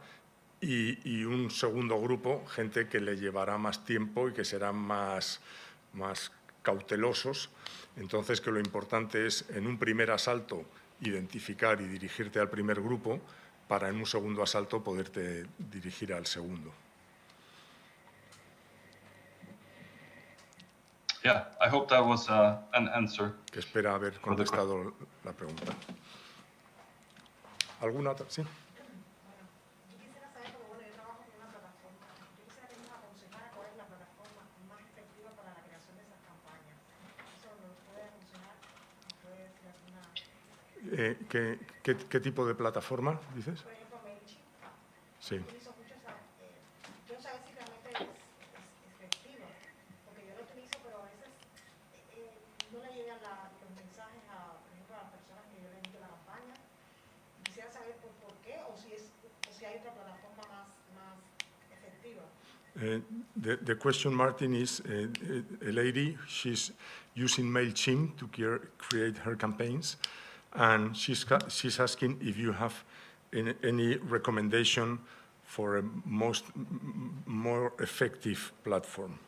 y un segundo grupo, gente que le llevará más tiempo y que será más cautelosos, entonces que lo importante es en un primer asalto identificar y dirigirte al primer grupo para en un segundo asalto poderte dirigir al segundo. Yeah, I hope that was an answer. Que espera haber contestado la pregunta. ¿Alguna otra? Sí. ¿Qué tipo de plataforma dices? Por ejemplo, MailChimp. Sí. Utilizo mucho esa. Yo no sé si realmente es efectiva, porque yo lo utilizo, pero a veces no le llegan los mensajes a, por ejemplo, a las personas que yo le envío la campaña. Quisiera saber por qué o si hay otra plataforma más efectiva. The question, Martin, is a lady. She's using MailChimp to create her campaigns. And she's asking if you have any recommendation for a more effective platform.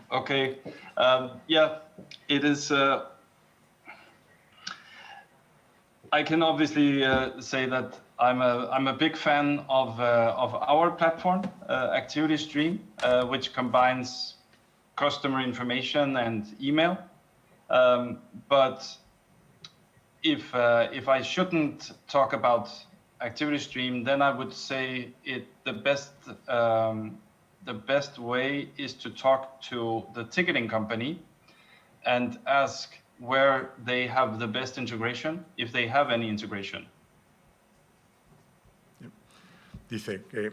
Okay. Yeah, it is. I can obviously say that I'm a big fan of our platform, Activity Stream, which combines customer information and email, but if I shouldn't talk about Activity Stream, then I would say the best way is to talk to the ticketing company and ask where they have the best integration, if they have any integration. Dice que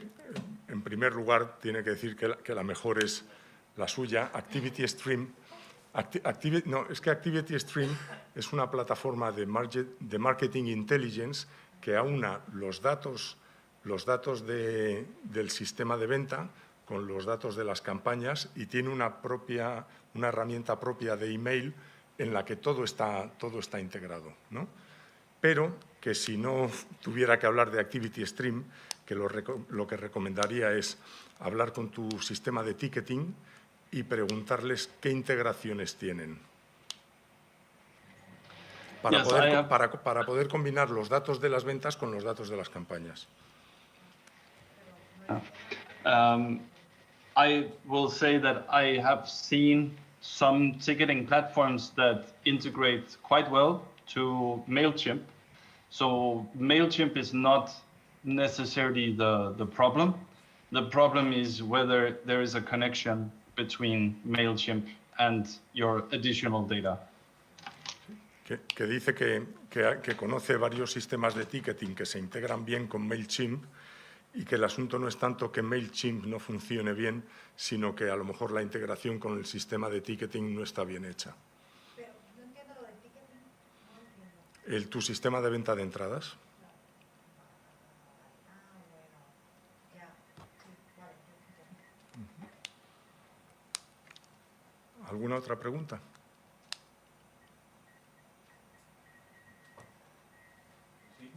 en primer lugar tiene que decir que la mejor es la suya. Activity Stream. Activity Stream es una plataforma de marketing intelligence que aúna los datos del sistema de venta con los datos de las campañas y tiene una herramienta propia de email en la que todo está integrado, ¿no? Pero que si no tuviera que hablar de Activity Stream, que lo que recomendaría es hablar con tu sistema de ticketing y preguntarles qué integraciones tienen. Para poder combinar los datos de las ventas con los datos de las campañas. I will say that I have seen some ticketing platforms that integrate quite well to MailChimp. So MailChimp is not necessarily the problem. The problem is whether there is a connection between MailChimp and your additional data. Que dice que conoce varios sistemas de ticketing que se integran bien con MailChimp y que el asunto no es tanto que MailChimp no funcione bien, sino que a lo mejor la integración con el sistema de ticketing no está bien hecha. Pero no entiendo lo del ticketing, no entiendo. ¿Tu sistema de venta de entradas? ¿Alguna otra pregunta? Sí,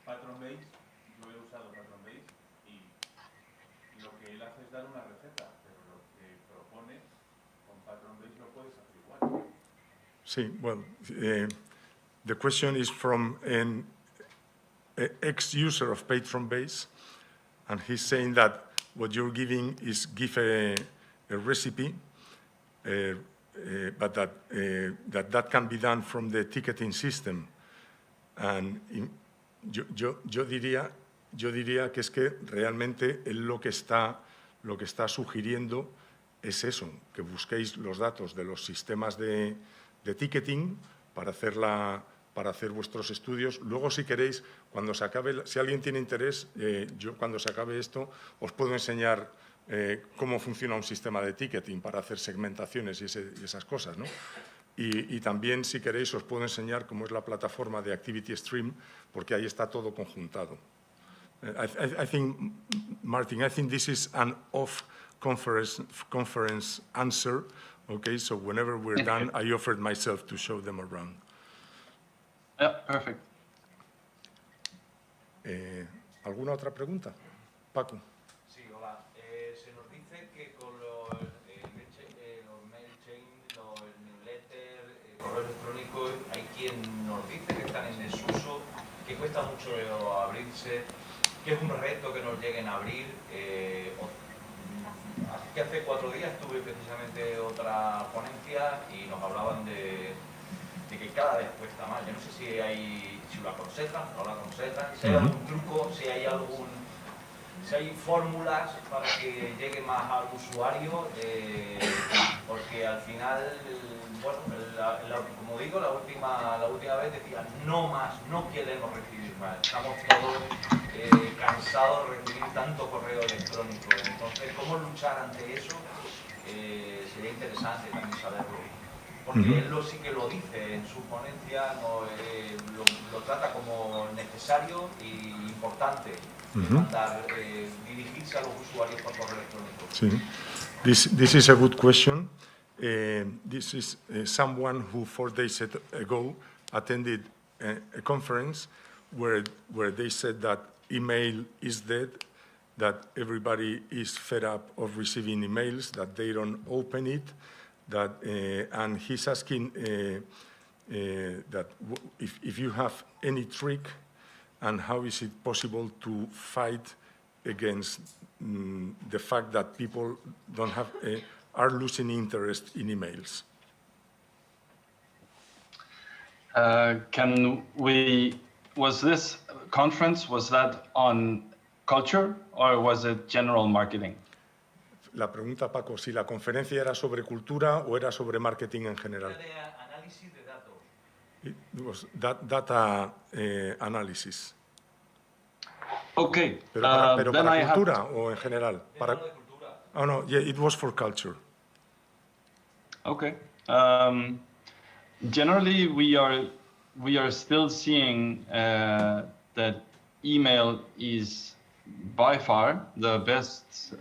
Patron Base, yo he usado Patron Base y lo que él hace es dar una receta, pero lo que propone con Patron Base lo puedes hacer igual. Sí, well, the question is from an ex-user of Patron Base, and he's saying that what you're giving is give a recipe, but that can be done from the ticketing system. And yo diría que es que realmente él lo que está sugiriendo es eso, que busquéis los datos de los sistemas de ticketing para hacer vuestros estudios. Luego, si queréis, cuando se acabe, si alguien tiene interés, yo cuando se acabe esto os puedo enseñar cómo funciona un sistema de ticketing para hacer segmentaciones y esas cosas, ¿no? Y también, si queréis, os puedo enseñar cómo es la plataforma de Activity Stream, porque ahí está todo conjuntado. I think, Martin, I think this is an off-conference answer. Okay, so whenever we're done, I offered myself to show them around. Yeah, perfect. ¿Alguna otra pregunta? Paco. Sí, hola. Se nos dice que con los mail chain, los newsletters, correo electrónico, hay quien nos dice que están en desuso, que cuesta mucho abrirse, que es un reto que nos lleguen a abrir. Así que hace 4 días tuve precisamente otra ponencia y nos hablaban de que cada vez cuesta más. Yo no sé si lo aconsejan, no lo aconsejan, si hay algún truco, si hay fórmulas para que llegue más al usuario, porque al final, bueno, como digo, la última vez decían no más, no queremos recibir más. Estamos todos cansados de recibir tanto correo electrónico. Entonces, ¿cómo luchar ante eso? Sería interesante también saberlo. Porque él sí que lo dice en su ponencia, lo trata como necesario y importante mandar, dirigirse a los usuarios por correo electrónico. Sí. This is a good question. This is someone who 4 days ago attended a conference where they said that email is dead, that everybody is fed up of receiving emails, that they don't open it, that and he's asking that if you have any trick and how is it possible to fight against the fact that people don't have are losing interest in emails. Was this conference, was that on culture or was it general marketing? La pregunta, Paco, si la conferencia era sobre cultura o era sobre marketing en general. De análisis de datos. It was data analysis. Okay. Pero para cultura o en general? Para... Oh no, yeah, it was for culture. Okay. Generally, we are still seeing that email is by far the best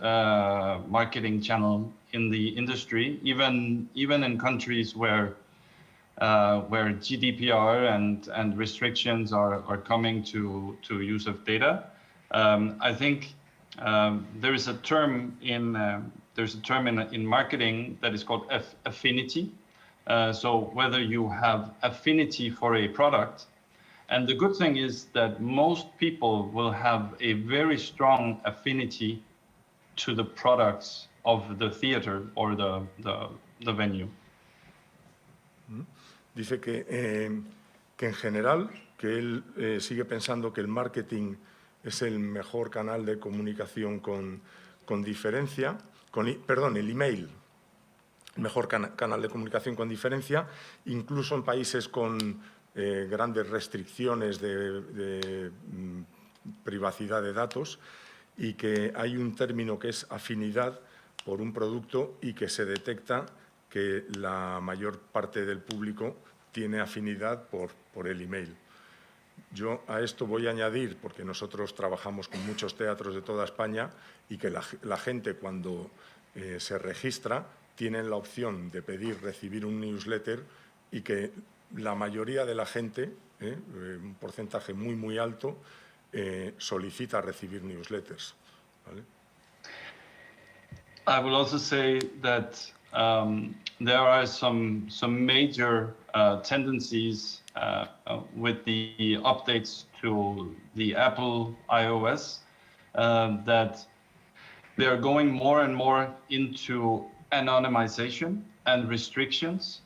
marketing channel in the industry, even in countries where GDPR and restrictions are coming to use of data. I think there is a term in marketing that is called affinity. So whether you have affinity for a product, and the good thing is that most people will have a very strong affinity to the products of the theater or the venue. Dice que en general, que él sigue pensando que el marketing es el mejor canal de comunicación con diferencia, el email, el mejor canal de comunicación con diferencia, incluso en países con grandes restricciones de privacidad de datos, y que hay un término que es afinidad por un producto y que se detecta que la mayor parte del público tiene afinidad por el email. Yo a esto voy a añadir, porque nosotros trabajamos con muchos teatros de toda España, y que la gente cuando se registra tienen la opción de recibir un newsletter, y que la mayoría de la gente, un porcentaje muy, muy alto, solicita recibir newsletters. ¿Vale? I will also say that there are some major tendencies with the updates to the Apple iOS that they are going more and more into anonymization and restrictions,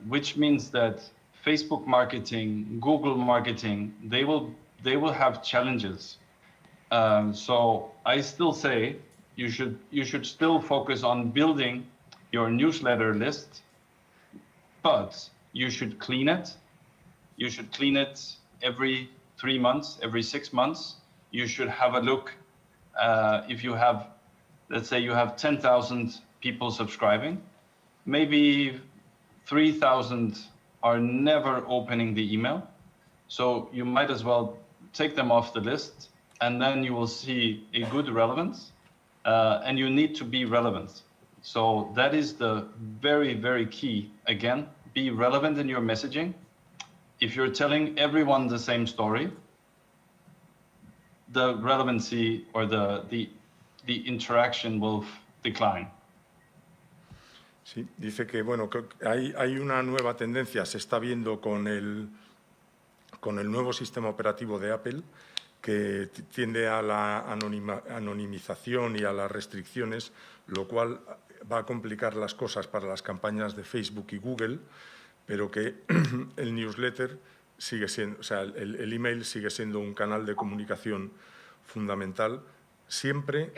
which means that Facebook marketing, Google marketing, they will have challenges. So I still say you should still focus on building your newsletter list, but you should clean it. You should clean it every 3 months, every 6 months. You should have a look. If you have, let's say you have 10,000 people subscribing, maybe 3,000 are never opening the email. So you might as well take them off the list, and then you will see a good relevance, and you need to be relevant. So that is the very, very key. Again, be relevant in your messaging. If you're telling everyone the same story, the relevancy or the interaction will decline. Sí, dice que bueno, que hay una nueva tendencia, se está viendo con el nuevo sistema operativo de Apple, que tiende a la anonimización y a las restricciones, lo cual va a complicar las cosas para las campañas de Facebook y Google, pero que el newsletter sigue siendo, o sea, el email sigue siendo un canal de comunicación fundamental, siempre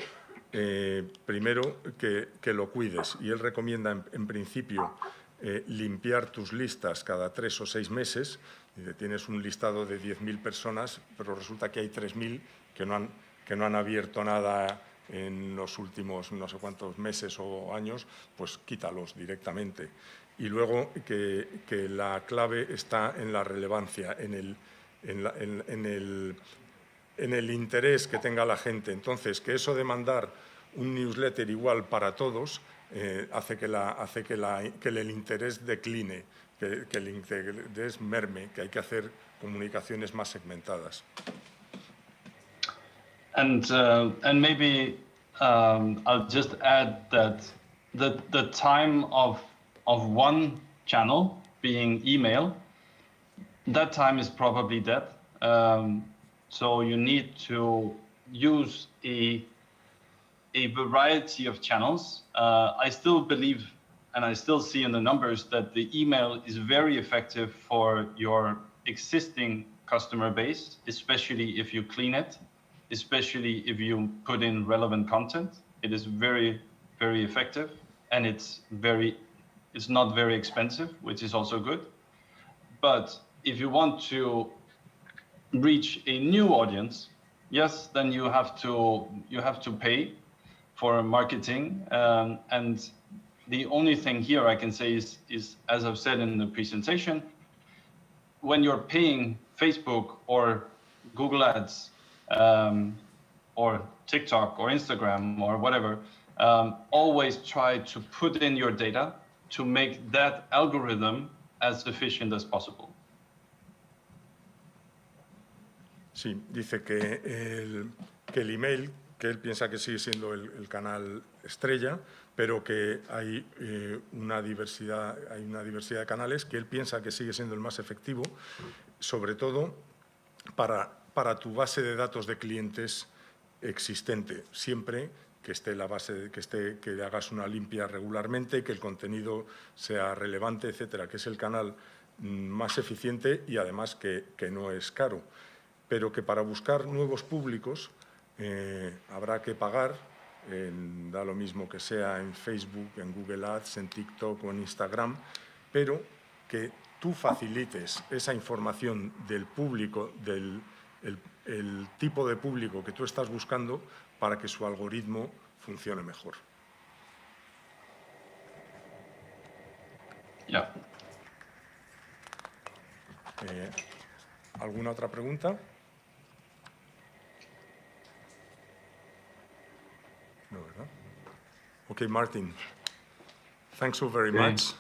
primero que lo cuides. Y él recomienda, en principio, limpiar tus listas cada 3 o 6 meses. Tienes un listado de 10.000 personas, pero resulta que hay 3.000 que no han abierto nada en los últimos no sé cuántos meses o años, pues quítalos directamente. Y luego que la clave está en la relevancia, en el interés que tenga la gente. Entonces, que eso de mandar un newsletter igual para todos hace que el interés decline, que el interés merme, que hay que hacer comunicaciones más segmentadas. And maybe I'll just add that the time of one channel being email, that time is probably dead. So you need to use a variety of channels. I still believe, and I still see in the numbers, that the email is very effective for your existing customer base, especially if you clean it, especially if you put in relevant content. It is very, very effective, and it's not very expensive, which is also good. But if you want to reach a new audience, yes, then you have to pay for marketing. And the only thing here I can say is, as I've said in the presentation, when you're paying Facebook or Google Ads or TikTok or Instagram or whatever, always try to put in your data to make that algorithm as efficient as possible. Sí, dice que el email, que él piensa que sigue siendo el canal estrella, pero que hay una diversidad de canales, que él piensa que sigue siendo el más efectivo, sobre todo para tu base de datos de clientes existente, siempre que esté la base, que hagas una limpia regularmente, que el contenido sea relevante, etcétera, que es el canal más eficiente y además que no es caro, pero que para buscar nuevos públicos habrá que pagar, da lo mismo que sea en Facebook, en Google Ads, en TikTok o en Instagram, pero que tú facilites esa información del público, el tipo de público que tú estás buscando para que su algoritmo funcione mejor. Yeah. ¿Alguna otra pregunta? No, ¿verdad? Okay, Martin. Thanks so very much.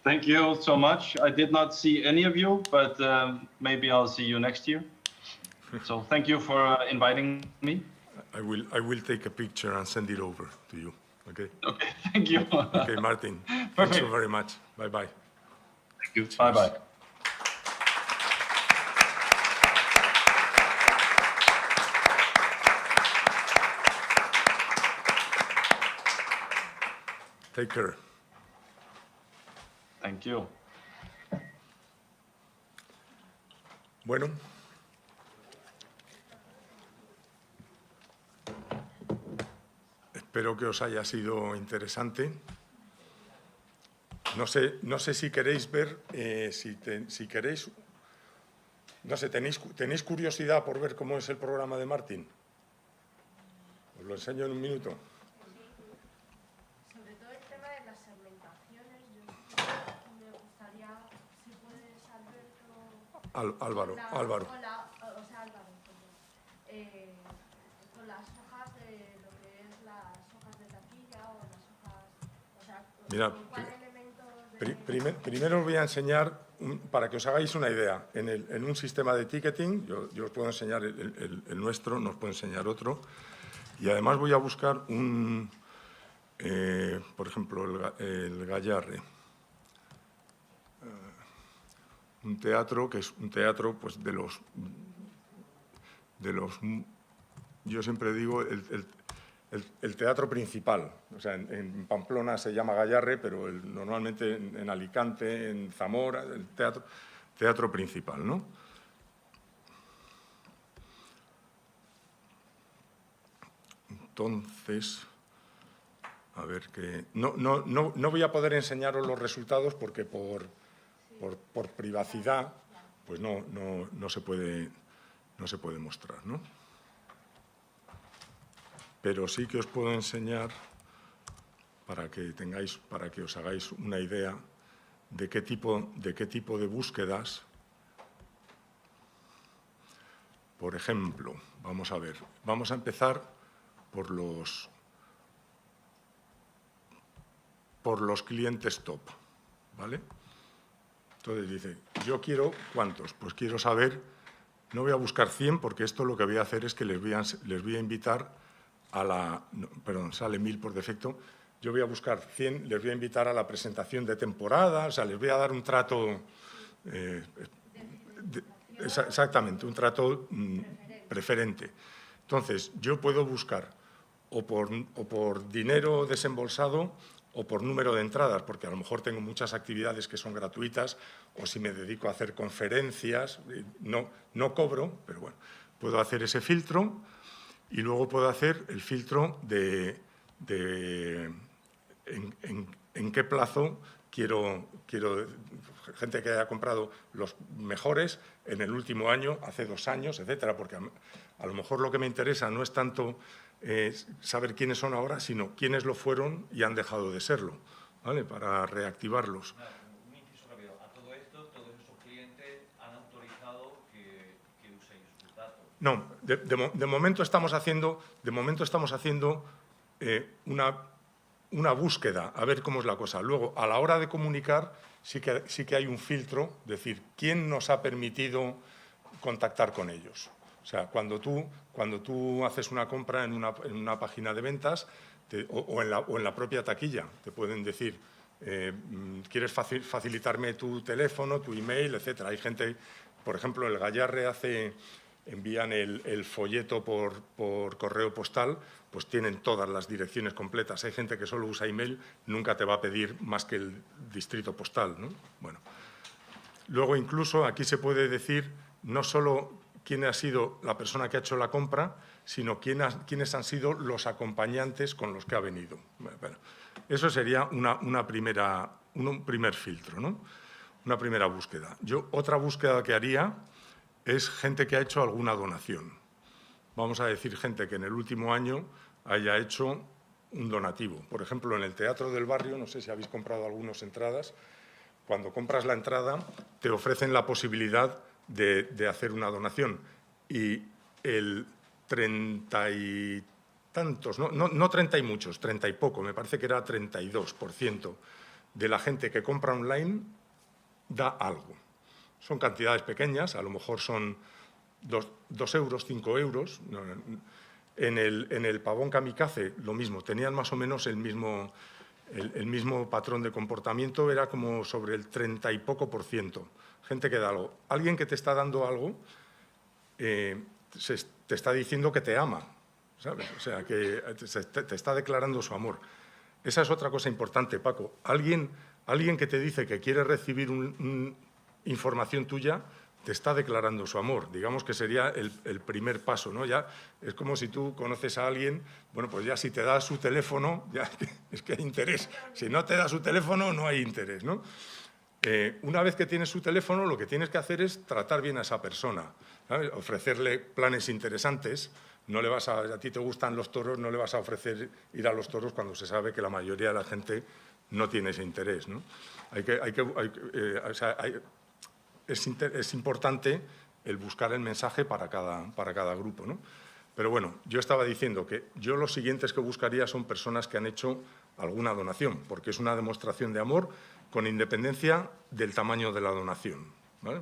Thank you so much. I did not see any of you, but maybe I'll see you next year. So thank you for inviting me. I will take a picture and send it over to you. Okay. Okay, thank you. Okay, Martin. Thanks so very much. Bye-bye. Thank you. Bye-bye. Take care. Thank you. Bueno. Espero que os haya sido interesante. No sé si queréis ver, si queréis, no sé, ¿tenéis curiosidad por ver cómo es el programa de Martín? Os lo enseño en un minuto. Sobre todo el tema de las segmentaciones, yo me gustaría, si puedes, Alberto... Álvaro. Hola, Álvaro, con las hojas de lo que es las hojas de taquilla o las hojas... O sea, Mira, ¿cuál elementos de Primero os voy a enseñar, para que os hagáis una idea, en un sistema de ticketing, yo os puedo enseñar el nuestro, no os puedo enseñar otro, y además voy a buscar por ejemplo, el Gallarre. Un teatro que es un teatro pues, de los yo siempre digo, el teatro principal. O sea, en Pamplona se llama Gallarre, pero normalmente en Alicante, en Zamora, el teatro principal, ¿no? Entonces, a ver que... No voy a poder enseñaros los resultados porque por privacidad pues no se puede mostrar, ¿no? Pero sí que os puedo enseñar para que os hagáis una idea de qué tipo de búsquedas. Por ejemplo, vamos a ver, vamos a empezar por los clientes top, ¿vale? Entonces dice, yo quiero, ¿cuántos? Pues quiero saber, no voy a buscar 100 porque esto lo que voy a hacer es que les voy a invitar a la... No, perdón, sale 1000 por defecto. Yo voy a buscar 100, les voy a invitar a la presentación de temporada, o sea, les voy a dar un trato... exactamente, un trato preferente. Entonces, yo puedo buscar o por dinero desembolsado o por número de entradas, porque a lo mejor tengo muchas actividades que son gratuitas, o si me dedico a hacer conferencias, no cobro, pero bueno, puedo hacer ese filtro y luego puedo hacer el filtro de en qué plazo quiero gente que haya comprado los mejores en el último año, hace 2 años, etcétera, porque a lo mejor lo que me interesa no es tanto saber quiénes son ahora, sino quiénes lo fueron y han dejado de serlo, ¿vale? Para reactivarlos. Un inciso rápido. A todo esto, todos esos clientes han autorizado que uséis sus datos. No, de momento estamos haciendo una búsqueda, a ver cómo es la cosa. Luego, a la hora de comunicar, sí que hay un filtro, es decir, ¿quién nos ha permitido contactar con ellos? O sea, cuando tú haces una compra en una página de ventas o en la propia taquilla, te pueden decir, ¿quieres facilitarme tu teléfono, tu email, etcétera? Hay gente, por ejemplo, el Gallarre envían el folleto por correo postal, pues tienen todas las direcciones completas. Hay gente que solo usa email, nunca te va a pedir más que el distrito postal, ¿no? Bueno. Luego, incluso, aquí se puede decir no solo quién ha sido la persona que ha hecho la compra, sino quiénes han sido los acompañantes con los que ha venido. Bueno, eso sería un primer filtro, ¿no? Una primera búsqueda. Otra búsqueda que haría es gente que ha hecho alguna donación. Vamos a decir gente que en el último año haya hecho un donativo. Por ejemplo, en el Teatro del Barrio, no sé si habéis comprado algunas entradas, cuando compras la entrada te ofrecen la posibilidad de hacer una donación y el 30 y tantos, no 30 y muchos, 30 y poco, me parece que era 32% de la gente que compra online da algo. Son cantidades pequeñas, a lo mejor son 2 euros, 5 euros. En el Pavón Kamikaze lo mismo, tenían más o menos el mismo patrón de comportamiento, era como sobre el 30 y poco %. Gente que da algo. Alguien que te está dando algo te está diciendo que te ama, ¿sabes? O sea, que te está declarando su amor. Esa es otra cosa importante, Paco. Alguien que te dice que quiere recibir información tuya, te está declarando su amor. Digamos que sería el primer paso, ¿no? Ya es como si tú conoces a alguien, bueno, pues ya si te da su teléfono, ya es que hay interés. Si no te da su teléfono, no hay interés, ¿no? Una vez que tienes su teléfono, lo que tienes que hacer es tratar bien a esa persona, ¿sabes? Ofrecerle planes interesantes. A ti te gustan los toros, no le vas a ofrecer ir a los toros cuando se sabe que la mayoría de la gente no tiene ese interés, ¿no? Es importante el buscar el mensaje para cada grupo, ¿no? Pero bueno, yo estaba diciendo que yo los siguientes que buscaría son personas que han hecho alguna donación, porque es una demostración de amor con independencia del tamaño de la donación, ¿vale?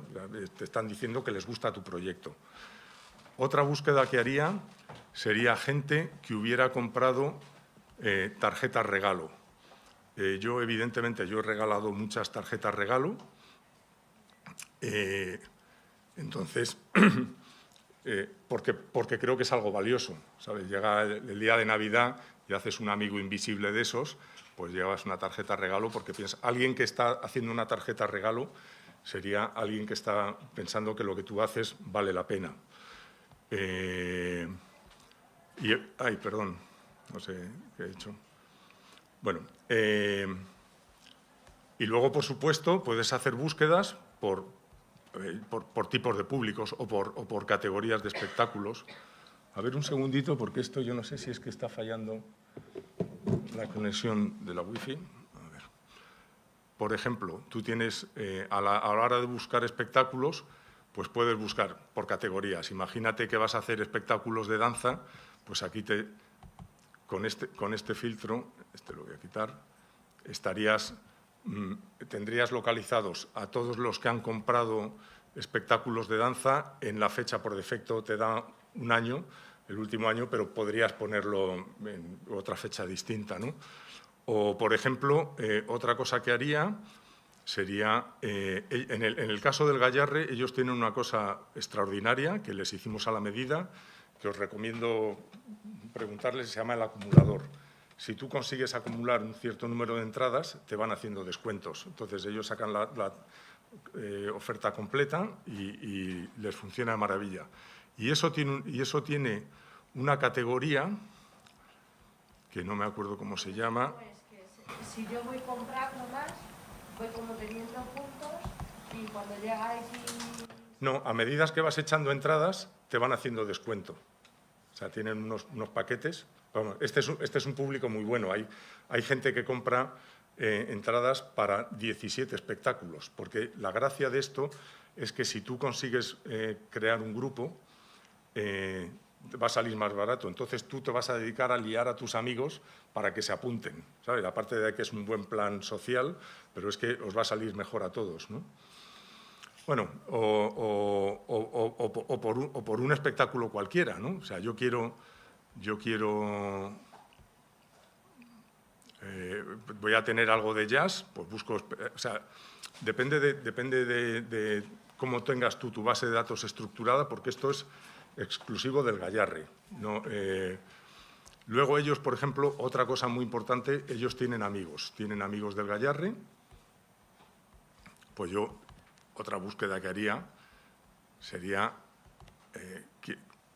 Te están diciendo que les gusta tu proyecto. Otra búsqueda que haría sería gente que hubiera comprado tarjetas regalo. Yo, evidentemente, he regalado muchas tarjetas regalo. Entonces, porque creo que es algo valioso, ¿sabes? Llega el día de Navidad y haces un amigo invisible de esos, pues llevas una tarjeta regalo porque piensas, alguien que está haciendo una tarjeta regalo sería alguien que está pensando que lo que tú haces vale la pena. Ay, perdón, no sé qué he hecho. Bueno, y luego, por supuesto, puedes hacer búsquedas por tipos de públicos o por categorías de espectáculos. A ver, un segundito, porque esto yo no sé si es que está fallando la conexión de la wifi. A ver. Por ejemplo, tú tienes, a la hora de buscar espectáculos, pues puedes buscar por categorías. Imagínate que vas a hacer espectáculos de danza, pues aquí con este filtro, este lo voy a quitar, tendrías localizados a todos los que han comprado espectáculos de danza. En la fecha por defecto te da un año, el último año, pero podrías ponerlo en otra fecha distinta, ¿no? O, por ejemplo, otra cosa que haría sería, en el caso del Gallarre, ellos tienen una cosa extraordinaria que les hicimos a la medida, que os recomiendo preguntarles, se llama el acumulador. Si tú consigues acumular un cierto número de entradas, te van haciendo descuentos. Entonces, ellos sacan la oferta completa y les funciona de maravilla. Y eso tiene una categoría, que no me acuerdo cómo se llama. Si yo voy comprando más, voy como teniendo puntos y cuando llegáis No, a medida que vas echando entradas, te van haciendo descuento. O sea, tienen unos paquetes. Bueno, este es un público muy bueno. Hay gente que compra entradas para 17 espectáculos, porque la gracia de esto es que si tú consigues crear un grupo, va a salir más barato. Entonces tú te vas a dedicar a liar a tus amigos para que se apunten, ¿sabes? Aparte de que es un buen plan social, pero es que os va a salir mejor a todos, ¿no? Bueno, o por un espectáculo cualquiera, ¿no? O sea, yo quiero voy a tener algo de jazz, pues busco, o sea, depende de cómo tengas tú tu base de datos estructurada, porque esto es exclusivo del Gallarre, ¿no? Luego ellos, por ejemplo, otra cosa muy importante, ellos tienen amigos del Gallarre. Pues yo, otra búsqueda que haría sería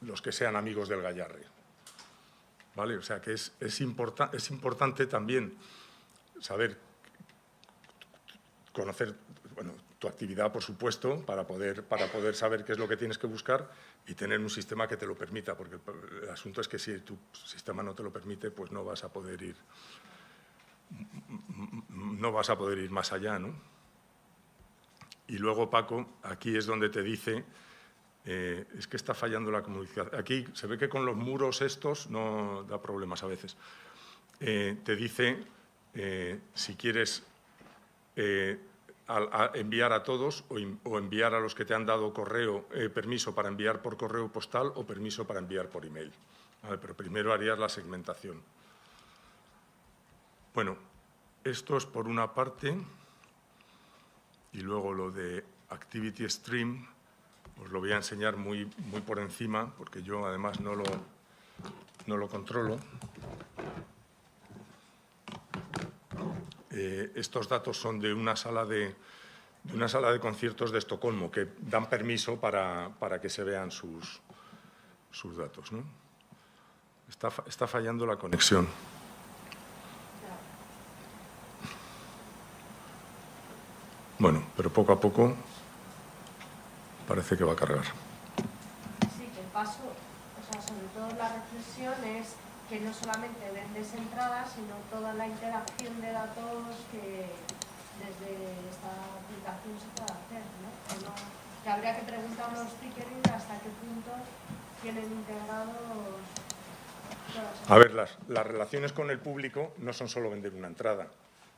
los que sean amigos del Gallarre, ¿vale? O sea, que es importante también saber, conocer, bueno, tu actividad, por supuesto, para poder saber qué es lo que tienes que buscar y tener un sistema que te lo permita, porque el asunto es que si tu sistema no te lo permite, pues no vas a poder ir más allá, ¿no? Y luego, Paco, aquí es donde te dice, es que está fallando la comunicación. Aquí se ve que con los muros estos no da problemas a veces. Te dice si quieres enviar a todos o enviar a los que te han dado permiso para enviar por correo postal o permiso para enviar por email. ¿Vale? Pero primero harías la segmentación. Bueno, esto es por una parte, y luego lo de Activity Stream os lo voy a enseñar muy por encima, porque yo además no lo controlo. Estos datos son de una sala de conciertos de Estocolmo, que dan permiso para que se vean sus datos, ¿no? Está fallando la conexión. Bueno, pero poco a poco parece que va a cargar. Sí, que el paso, o sea, sobre todo la reflexión es que no solamente vendes entradas, sino toda la interacción de datos que desde esta aplicación se puede hacer, ¿no? Que habría que preguntar a los ticketing hasta qué punto tienen integrados A ver, las relaciones con el público no son solo vender una entrada.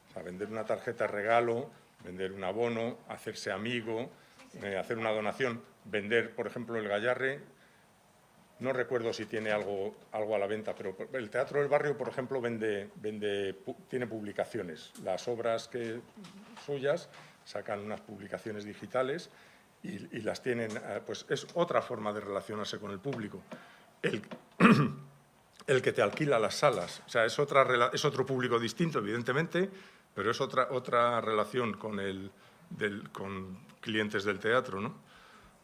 O sea, vender una tarjeta de regalo, vender un abono, hacerse amigo, hacer una donación, vender, por ejemplo, el Gallarre. No recuerdo si tiene algo a la venta, pero el Teatro del Barrio, por ejemplo, tiene publicaciones. Las obras suyas sacan unas publicaciones digitales y las tienen, pues es otra forma de relacionarse con el público. El que te alquila las salas, o sea, es otro público distinto, evidentemente, pero es otra relación con clientes del teatro, ¿no?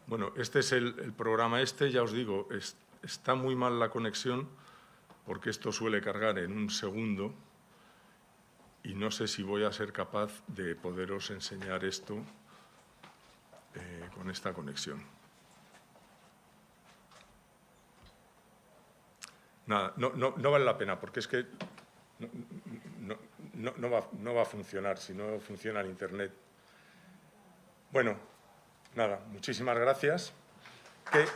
Bueno, este es el programa ya os digo, está muy mal la conexión porque esto suele cargar en un segundo y no sé si voy a ser capaz de poderos enseñar esto con esta conexión. Nada, no vale la pena porque es que no va a funcionar si no funciona el Internet. Bueno, nada, muchísimas gracias. Vale.